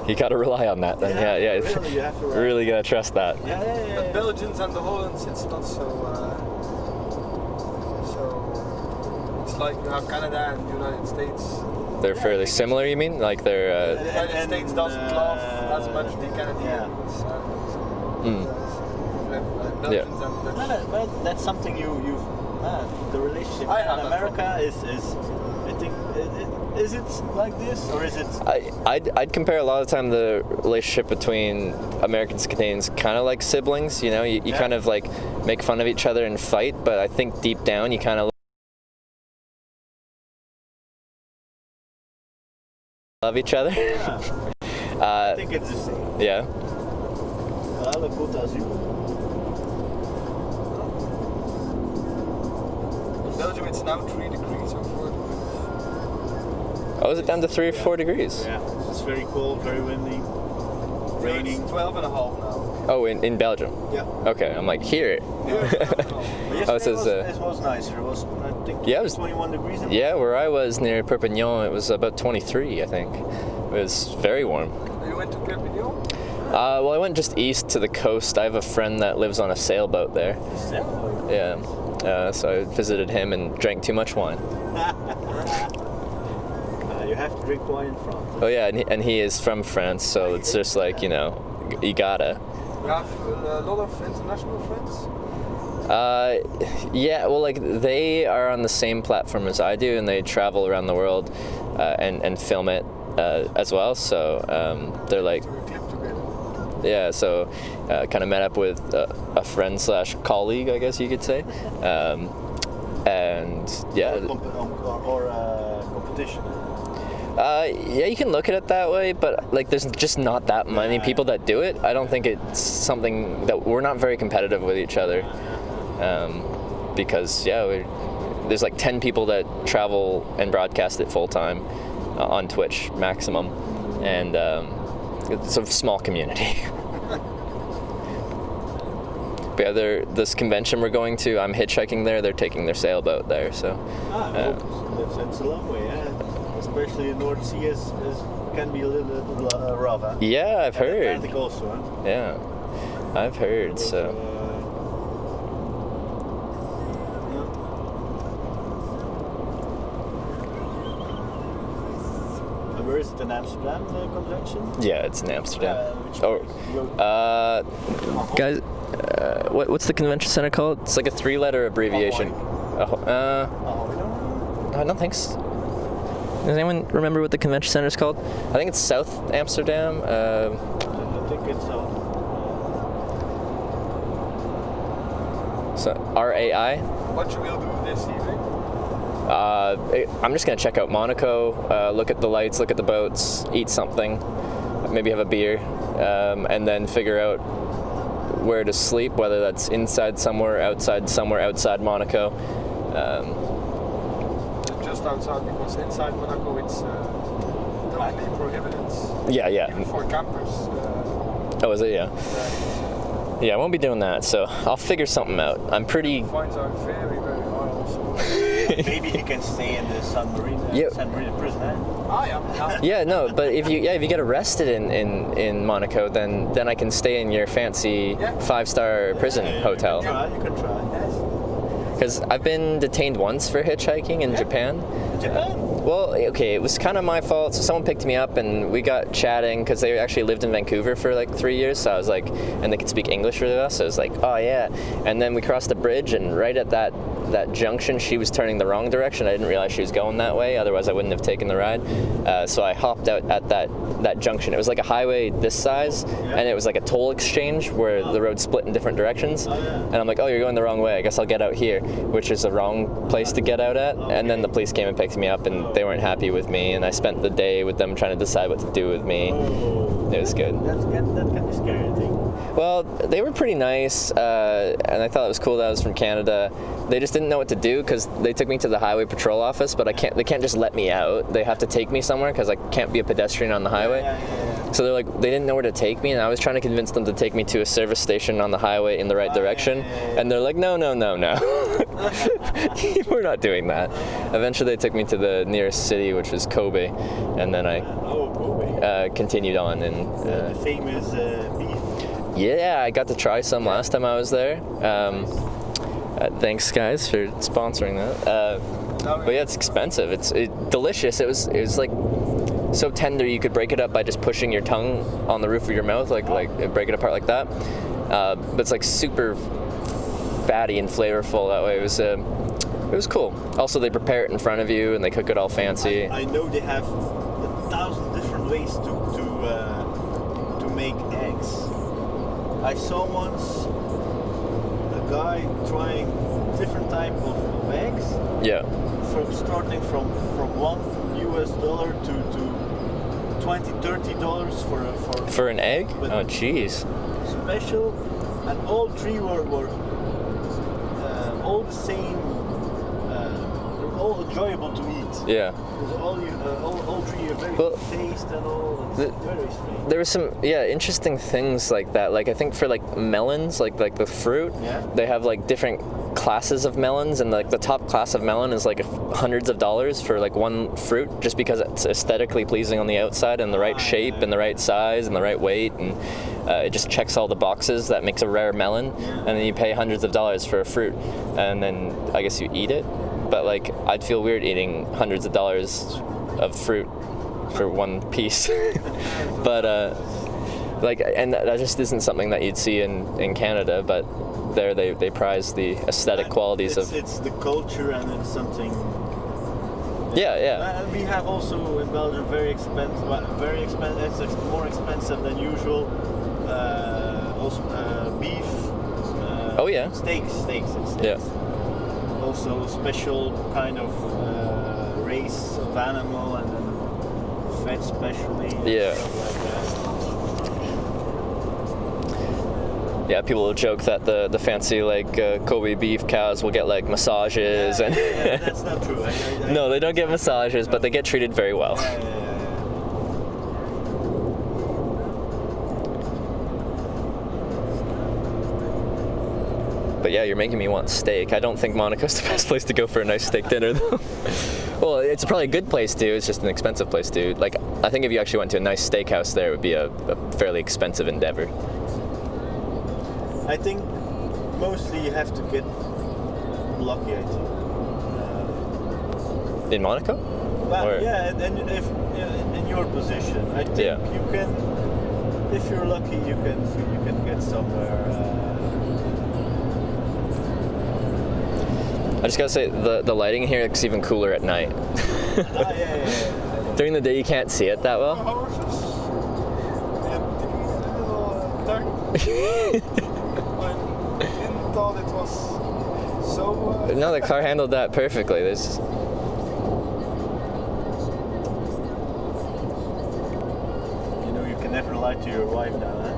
you gotta rely on that then. Yeah. Really, you have to rely. Really gotta trust that. Yeah. The Belgians and the Hollands, it's not so. It's like you have Canada and the United States. They're fairly similar, you mean? Like they're. The United States doesn't love as much the Canadians. Belgians and Dutch. But that's something you've the relationship in America is I think is it like this or is it? I'd compare a lot of the time the relationship between Americans and Canadians kind of like siblings. You know, you kind of like make fun of each other and fight, but I think deep down you kind of love each other. Yeah. I think it's the same. Yeah. La Côte d'Azur. In Belgium, it's now 3 degrees or 4 degrees. Oh, is it down to 3 or 4 degrees? Yeah, it's very cold, very windy, raining. It's 12 and a half now. Oh, in Belgium. Yeah. Okay, I'm like here. Yesterday it says, it was nicer. It was, I think, Yeah, it was 21 degrees. Yeah, where I was near Perpignan, it was about 23, I think. It was very warm. You went to Perpignan? Well, I went just east to the coast. I have a friend that lives on a sailboat there. Yeah. So I visited him and drank too much wine. You have to drink wine in France. Oh yeah, and he is from France, so it's just like, you know, you gotta. You have a lot of international friends? Yeah, well, like they are on the same platform as I do, and they travel around the world and film it as well. So they're like, Do a clip together? yeah. So kind of met up with a friend / colleague, I guess you could say, and yeah. Or competition. Yeah, you can look at it that way, but like there's just not that many people that do it. I don't think it's something that we're not very competitive with each other, because there's like 10 people that travel and broadcast it full time on Twitch maximum, and it's a small community. But yeah, this convention we're going to, I'm hitchhiking there. They're taking their sailboat there, so. That's a long way, yeah. Especially the North Sea can be a little rough. Huh? Yeah, I've heard. Atlantic also, huh? Yeah, I've heard. So. Where is it, in Amsterdam, the convention? Yeah, it's in Amsterdam. Oh, Guys, what's the convention center called? It's like a 3-letter abbreviation. I don't think so. Does anyone remember what the convention center is called? I think it's South Amsterdam. I think it's So RAI. What you will do this evening? I'm just gonna check out Monaco, look at the lights, look at the boats, eat something, maybe have a beer, and then figure out where to sleep, whether that's inside somewhere outside Monaco. Just outside, because inside Monaco it's totally prohibited. Yeah. Even for campers. Oh, is it? Yeah. Yeah, I won't be doing that, so I'll figure something out. I'm pretty. Fines are very, very high also. maybe he can stay in the San Marino prison, eh? Yeah, no, but if you get arrested in Monaco, then I can stay in your fancy 5-star prison hotel. You can try. Because I've been detained once for hitchhiking in Japan. Japan? Well, okay, it was kind of my fault. So someone picked me up and we got chatting because they actually lived in Vancouver for like 3 years. So I was like, and they could speak English with us. So I was like, oh yeah. And then we crossed the bridge, and right at that junction, she was turning the wrong direction. I didn't realize she was going that way. Otherwise, I wouldn't have taken the ride. So I hopped out at that junction. It was like a highway this size, and it was like a toll exchange where the road split in different directions. And I'm like, oh, you're going the wrong way. I guess I'll get out here, which is the wrong place to get out at. And then the police came and picked me up, and they weren't happy with me. And I spent the day with them trying to decide what to do with me. It was good. That can be scary, I think. Well, they were pretty nice, and I thought it was cool that I was from Canada. They just didn't know what to do because they took me to the highway patrol office, but they can't just let me out. They have to take me somewhere because I can't be a pedestrian on the highway. Yeah. So they're like, they didn't know where to take me, and I was trying to convince them to take me to a service station on the highway in the right direction, and they're like, no. We're not doing that. Eventually they took me to the nearest city, which was Kobe, and then I Kobe. continued on. And The famous beef. yeah, I got to try some last time I was there. Thanks, guys, for sponsoring that. But yeah, it's expensive. It's delicious. It was like so tender you could break it up by just pushing your tongue on the roof of your mouth, like break it apart like that. But it's like super fatty and flavorful that way. It was cool. Also, they prepare it in front of you and they cook it all fancy. I know they have 1,000 different ways to make eggs. I saw once a guy trying different type of eggs. Yeah. Starting from $1 to $20-$30 For an egg? But Oh, jeez. special, and all three were all the same, all enjoyable to eat. Yeah. Because all three are very Well, good taste and all. It's very strange. There were some interesting things like that. Like I think for like melons, like the fruit, they have like different classes of melons, and like the top class of melon is like hundreds of dollars for like one fruit, just because it's aesthetically pleasing on the outside and the right shape and the right size and the right weight, and it just checks all the boxes that makes a rare melon. And then you pay hundreds of dollars for a fruit, and then I guess you eat it. But like I'd feel weird eating hundreds of dollars of fruit for one piece. But like, and that just isn't something that you'd see in Canada, but there they prize the aesthetic qualities of. It's the culture, and it's something. Yeah. We have also in Belgium very expensive. It's more expensive than usual. Also beef. Oh yeah. Steaks. Yeah. Also special kind of race of animal, and then fed specially. Yeah. Stuff like that. Yeah, people will joke that the fancy like Kobe beef cows will get like massages and. Yeah, that's not true. No, they don't get massages, but they get treated very well. But yeah, you're making me want steak. I don't think Monaco's the best place to go for a nice steak dinner, though. Well, it's probably a good place to. It's just an expensive place to. Like, I think if you actually went to a nice steakhouse there, it would be a fairly expensive endeavor. I think mostly you have to get lucky, I think. In Monaco? But Or- yeah, and if in your position, I think you can. If you're lucky, you can get somewhere. I just gotta say, the lighting here looks even cooler at night. Yeah. During the day, you can't see it that well. Horses. Tongue. I didn't thought it was so. No, the car handled that perfectly. There's. You know, you can never lie to your wife now, huh?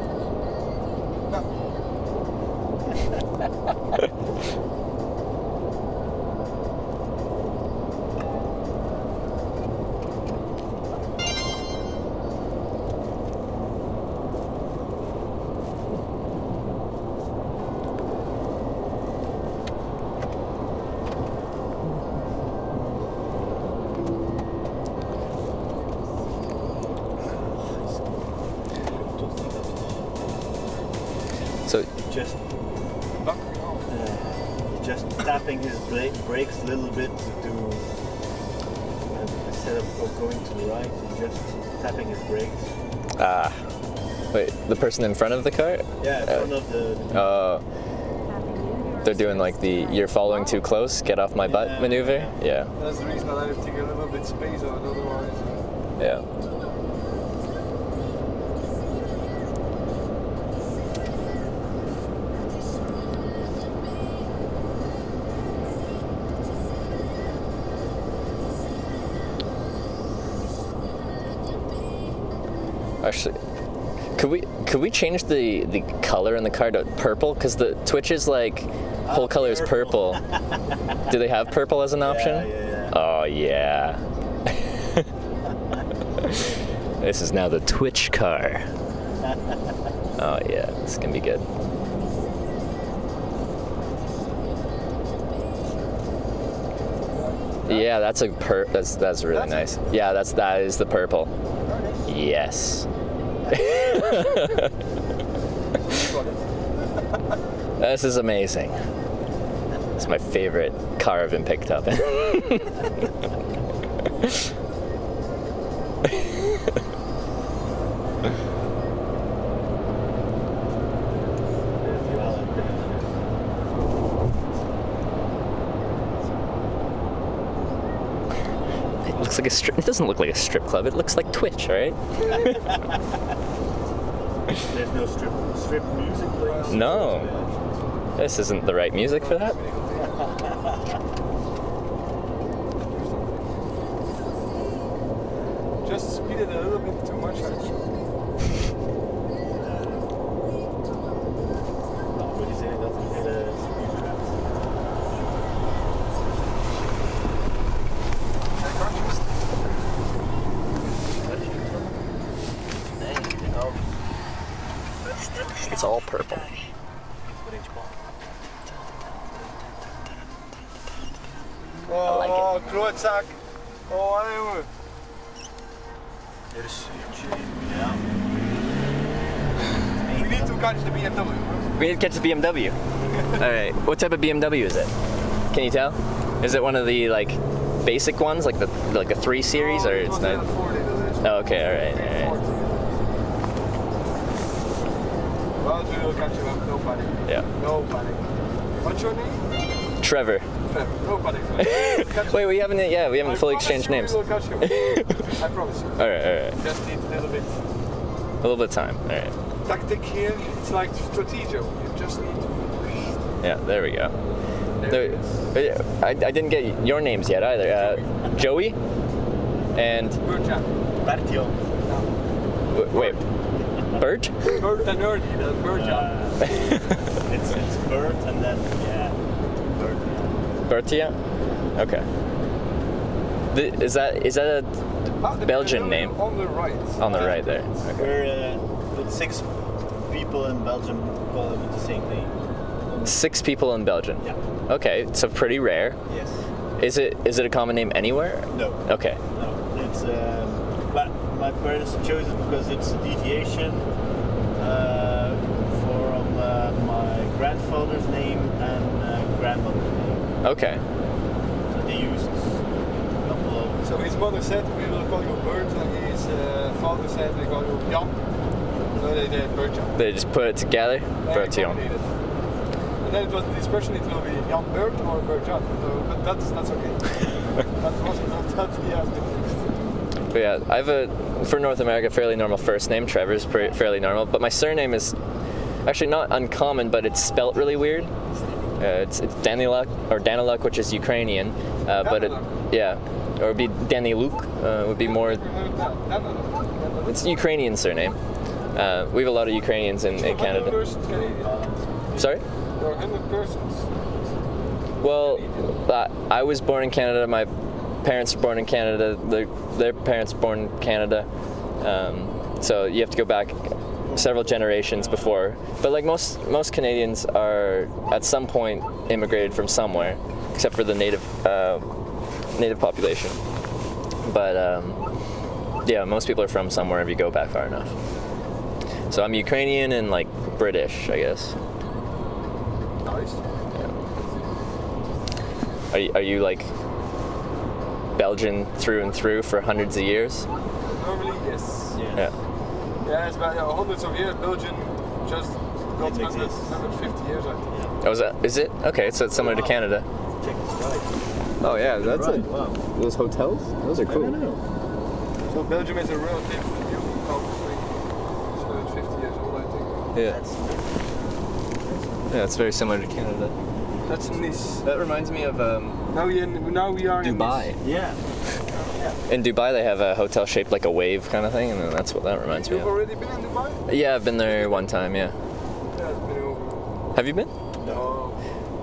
So Just tapping his brakes a little bit to instead of going to the right, just tapping his brakes. wait, the person in front of the car? Yeah, in front of the. They're doing like the "you're following too close, get off my butt" maneuver. Yeah. That's the reason I let him take a little bit space on it, otherwise. Yeah. Actually, could we change the color in the car to purple? Because the Twitch's like whole color is purple. Do they have purple as an option? Yeah. Oh yeah. This is now the Twitch car. Oh yeah, this can be good. Yeah, that's that's really nice. Yeah, that is the purple. Yes. This is amazing. It's my favorite car I've been picked up in. It looks like a strip. It doesn't look like a strip club. It looks like Twitch, right? There's no strip music playing. No. This isn't the right music for that. Just speed it a little bit too much, actually. What is it? Dat is hele speedtrap. It's all purple. Oh, klootzak. Oh, jongen. Dit is ja. We need to catch the BMW. We need to catch the BMW. All right. What type of BMW is it? Can you tell? Is it one of the like basic ones, like the 3 Series, or it's not? Oh, okay. All right. Well, we will catch him up. No panic. Yeah. No panic. What's your name? Trevor. No panic. Wait, we haven't fully exchanged names. We will catch him. I promise you. All right. Just need a little bit. A little bit of time. All right. Tactic here. It's like strategy. You just need to. Yeah, there we go. There I didn't get your names yet either. Joey and Bertja. Bertio. wait, Bert? Bert the nerdy. Bertja. It's Bert and then Bert. Bertia? Okay. Is that a The Belgian BMW name? On the right. On the right there. Okay. We're with 6 people in Belgium call it with the same name. 6 people in Belgium. Yeah. Okay, so pretty rare. Yes. Is it a common name anywhere? No. Okay. No. It's but my parents chose it because it's a deviation from my grandfather's name and grandmother's name. Okay. So they used a couple of. So his mother said we will call you Bert, and his father said we call you Jan. So they did Bertja. They just put it together. Bertion. And then it was the discussion, it will be Jan Bert or Bertjan. So, but that's okay. That wasn't that he has been fixed. But yeah, I have for North America, fairly normal first name. Trevor's fairly normal, but my surname is actually not uncommon, but it's spelt really weird. It's Daniluk or Daniluk, which is Ukrainian, but it or it would be Daniluk. Would be more. It's a Ukrainian surname. We have a lot of Ukrainians in Canada. Sorry? There are 100 persons. Well, I was born in Canada. My parents were born in Canada. Their parents were born in Canada. So you have to go back several generations before. But like most Canadians are at some point immigrated from somewhere, except for the native population. But yeah, most people are from somewhere if you go back far enough. So I'm Ukrainian and like British, I guess. Nice. Yeah. Are you like Belgian through and through for hundreds of years? Normally, yes. Yeah. Yeah, it's about hundreds of years. Belgium just got 150 years, I think. Oh, is it? Okay, so it's similar to Canada. Check this right. Oh yeah, that's Right, wow. those hotels. Those are I don't cool. know. So Belgium is a relative new country. So it's 50 years old, I think. Yeah. Yeah, it's very similar to Canada. That's Nice. That reminds me of Now we are in Dubai. Nice. Yeah. In Dubai, they have a hotel shaped like a wave kind of thing, and then that's what that reminds me You've of. already been in Dubai? Yeah, I've been there one time. Yeah. Yeah, it's been over. Have you been? No.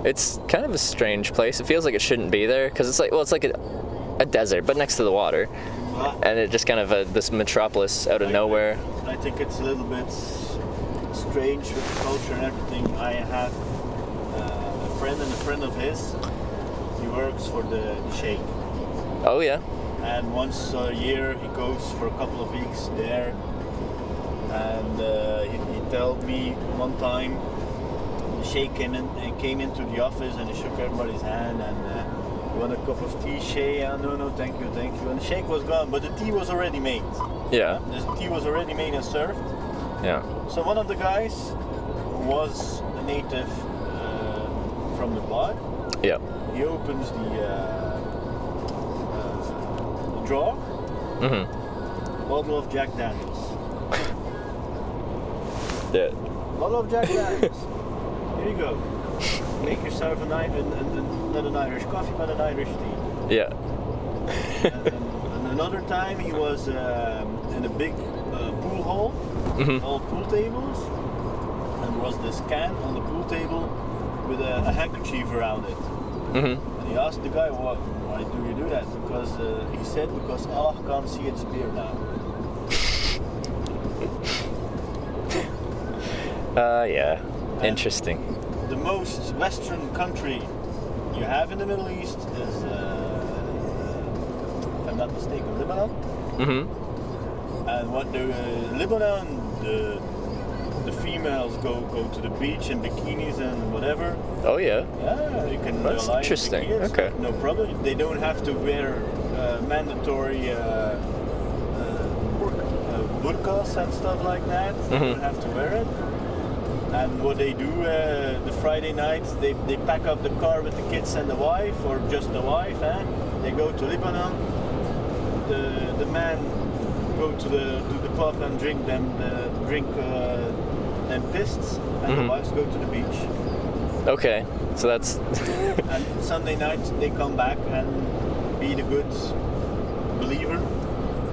It's kind of a strange place. It feels like it shouldn't be there because it's like a desert, but next to the water, and it just kind of this metropolis out of nowhere. I think it's a little bit strange with the culture and everything. I have a friend and a friend of his. He works for the sheikh. Oh yeah. And once a year he goes for a couple of weeks there. And he told me one time the Sheikh came into the office and he shook everybody's hand and you want a cup of tea, Sheikh? No, thank you. And the Sheikh was gone, but the tea was already made. Yeah. The tea was already made and served. Yeah. So one of the guys was a native from the bar. Yeah. He opens the drawer. Mm-hmm. Bottle of Jack Daniels. Yeah. Bottle of Jack Daniels. Here you go. Make yourself not an Irish coffee, but an Irish tea. Yeah. and another time he was in a big pool hall, Mm-hmm. all pool tables, and there was this can on the pool table with a handkerchief around it. Mm-hmm. And he asked the guy, why do you do that? Because he said, because Allah can't see its beer now. Yeah. Interesting. The most western country you have in the Middle East is, if I'm not mistaken, Lebanon. Mm-hmm. And what the Lebanon, the females go to the beach in bikinis and whatever. Oh yeah. Yeah, you can. That's like interesting. bikinis, Okay. No problem. They don't have to wear mandatory burqas and stuff like that. They Mhm. don't have to wear it. And what they do the Friday nights, they pack up the car with the kids and the wife, or just the wife. They go to Lebanon. The man go to the pub and drink them pists, and the Mhm. wives go to the beach. Okay. So that's. And Sunday night they come back and be the good believer.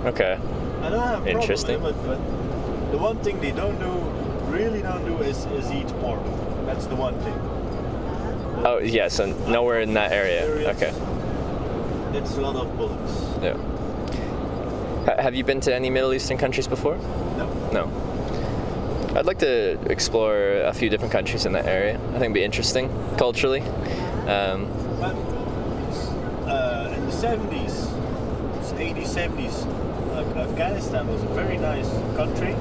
Okay. I don't have a problem Interesting. with it, but the one thing they really don't do is eat pork. That's the one thing. Oh yeah. So nowhere in that area. Okay. It's a lot of bullets. Yeah. Have you been to any Middle Eastern countries before? No. No. I'd like to explore a few different countries in that area. I think it'd be interesting culturally. But in the 70s, 80s, 70s, Afghanistan was a very nice country.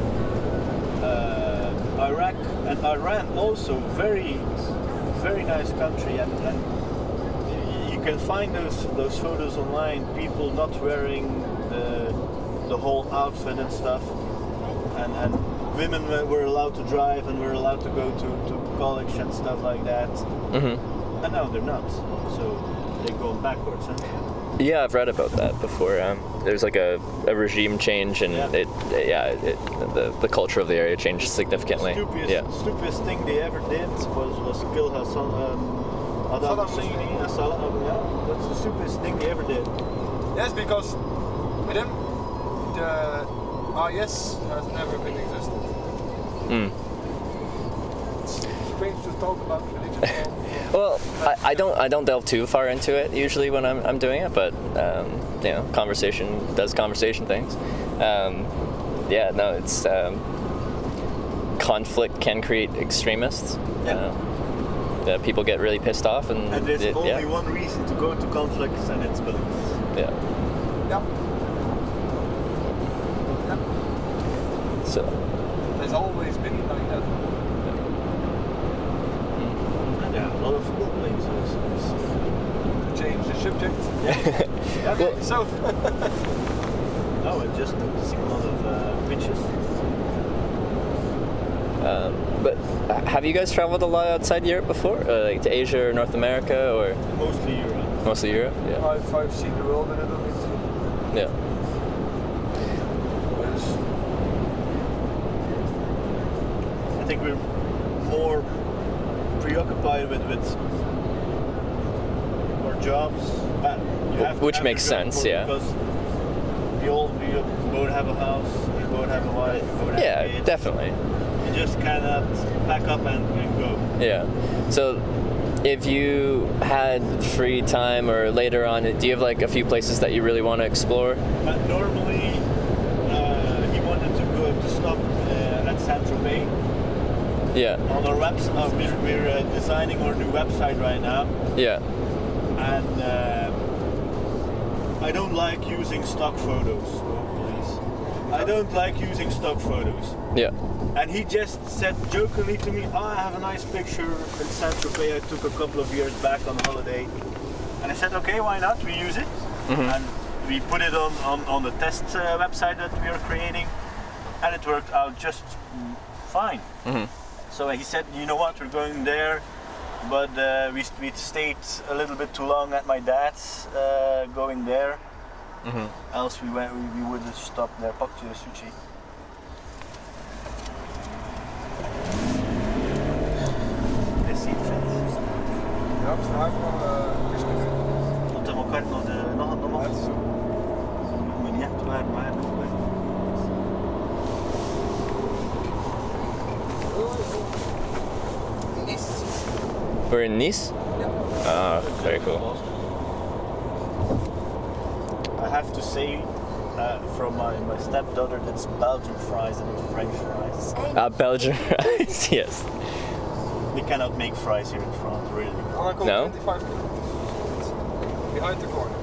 Iraq and Iran also very, very nice country, and you can find those photos online. People not wearing the whole outfit and stuff, and women were allowed to drive and were allowed to go to college and stuff like that. Mm-hmm. And now they're not, so they're going backwards. Huh? Yeah, I've read about that before. There's like a regime change, and Yeah. the culture of the area changed significantly. Stupidest thing they ever did was kill Hassan Saddam Hussein. That's the stupidest thing they ever did. Yes, because with him, the IS has never been existed. Mm. It's strange to talk about religion. Well, I don't delve too far into it usually when I'm doing it, but conversation does conversation things. It's conflict can create extremists. That people get really pissed off, and there's only one reason to go to conflicts, and it's beliefs. Yeah. Yeah. So. There's always been like that. And there are a lot of football players. To change the subject. Yeah. Okay, so. No, it just took to see a lot of pitches. But have you guys traveled a lot outside Europe before, like to Asia or North America, or Mostly Europe. mostly Europe? Yeah. I've seen the world a little bit. Yeah. Yes. I think we're more preoccupied with our jobs. You have to Which have makes your job sense, yeah. Because we both have a house, we both have a wife, we both have kids. Definitely. You just cannot pack up and go. Yeah. So, if you had free time or later on, do you have like a few places that you really want to explore? But normally, he wanted to stop at Saint-Tropez. Yeah. On our website, we're designing our new website right now. Yeah. And I I don't like using stock photos. Oh, please. I don't like using stock photos. Yeah. And he just said jokingly to me, I have a nice picture in Saint-Tropez I took a couple of years back on holiday. And I said, okay, why not? We use it. And we put it on the test website that we are creating. And it worked out just fine. So he said, you know what, we're going there. But we stayed a little bit too long at my dad's going there. Else we would have stopped there, pakje sushi. Is he fit? Ja, we staan gewoon Want elkaar nog uit. moet niet echt waar. We're in Nice? Ah, very cool. I have to say from my stepdaughter that's Belgian fries and it's French fries. Belgian fries, yes. We cannot make fries here in France, really. Monaco, No? 25 minutes. Behind the corner.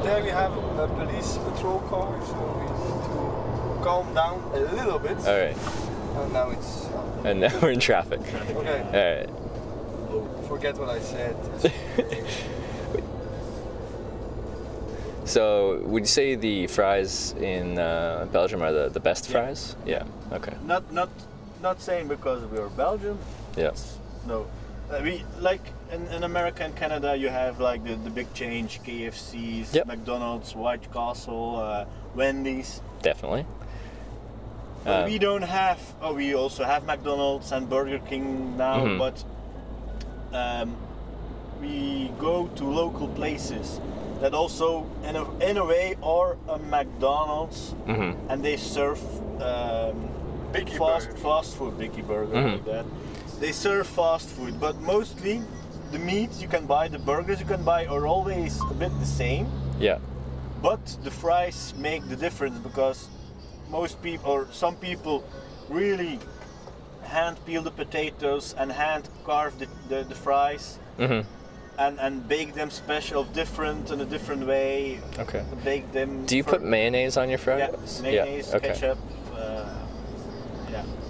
There we have a police patrol car, so we need to calm down a little bit. All right. And now it's... And now we're in traffic. Okay, All right. forget what I said. So, would you say the fries in Belgium are the best fries? Yeah. Okay. Not saying because we are Belgium. Yes. No. We like in America and Canada you have like the big change, KFC's, Yep. McDonald's, White Castle, Wendy's. Definitely. But we don't have. Oh, we also have McDonald's and Burger King now, but we go to local places that also, in a way, are a McDonald's, and they serve fast food, Biggie Burger, like that. They serve fast food, but mostly the meat you can buy, the burgers you can buy are always a bit the same. Yeah. But the fries make the difference because most people, or some people, really hand peel the potatoes and hand carve the fries and bake them special, in a different way. Okay. Bake them. Do you put mayonnaise on your fries? Yeah, mayonnaise, Okay. ketchup.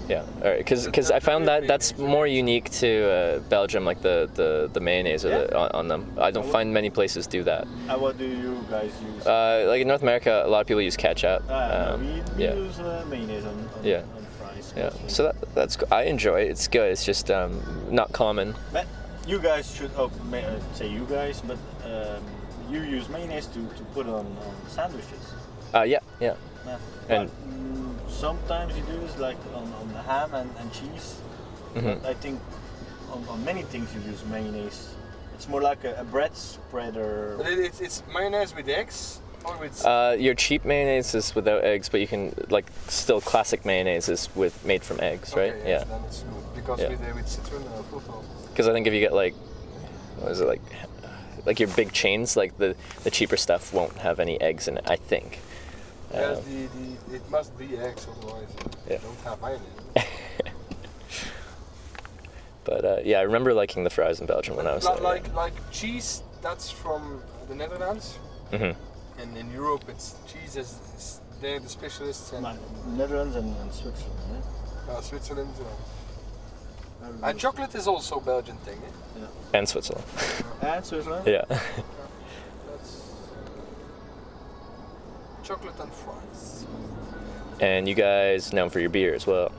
Yeah. All right. Because I found that's more unique to Belgium, like the mayonnaise on them. I don't find many places do that. And what do you guys use? Like in North America, a lot of people use ketchup. We use mayonnaise on fries. Yeah. mostly. So that's I enjoy it. It's good. It's just not common. But you guys should say you guys, but you use mayonnaise to put on sandwiches. Yeah. Yeah. And- But, sometimes you do this like on the ham and cheese. But I think on many things you use mayonnaise. It's more like a bread spreader. But it's mayonnaise with eggs or with... Your cheap mayonnaise is without eggs, but you can still classic mayonnaise is made from eggs, right? Okay, yes, then it's good. Because with citron fruit. Because I think if you get what is it like your big chains, like the cheaper stuff won't have any eggs in it, I think. Yes, it must be eggs, otherwise you don't have mayonnaise. But I remember liking the fries in Belgium when I was there. Like cheese, that's from the Netherlands. And in Europe, cheese is they're the specialists. And Netherlands and Switzerland. Switzerland. And chocolate is also a Belgian thing. And Switzerland. And Switzerland? Yeah. That's chocolate and fries. And you guys known for your beer as well.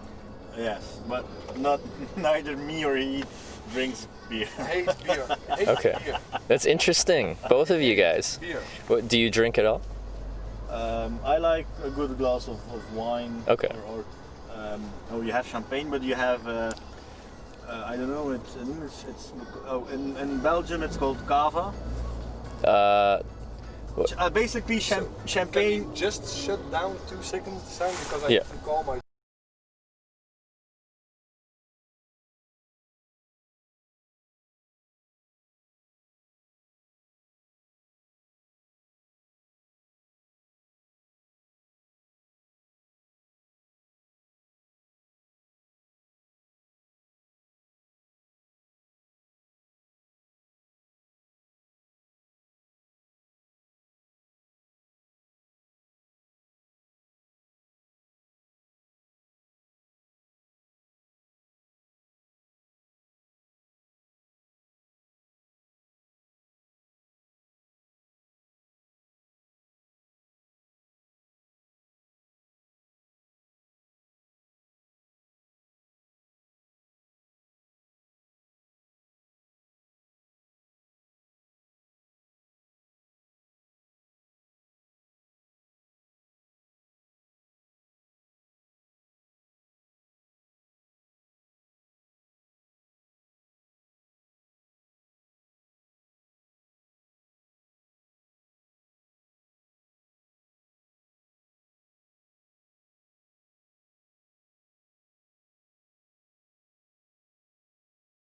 Yes, but neither me or he drinks beer. I hate beer. I hate Okay. beer. That's interesting. Both of you guys. Beer. What, do you drink at all? I like a good glass of wine. Okay. Or you have champagne, but you have I don't know. It's in English. In Belgium it's called cava. Basically champagne. Can you just shut down 2 seconds, Sam, because I Yeah. have to call my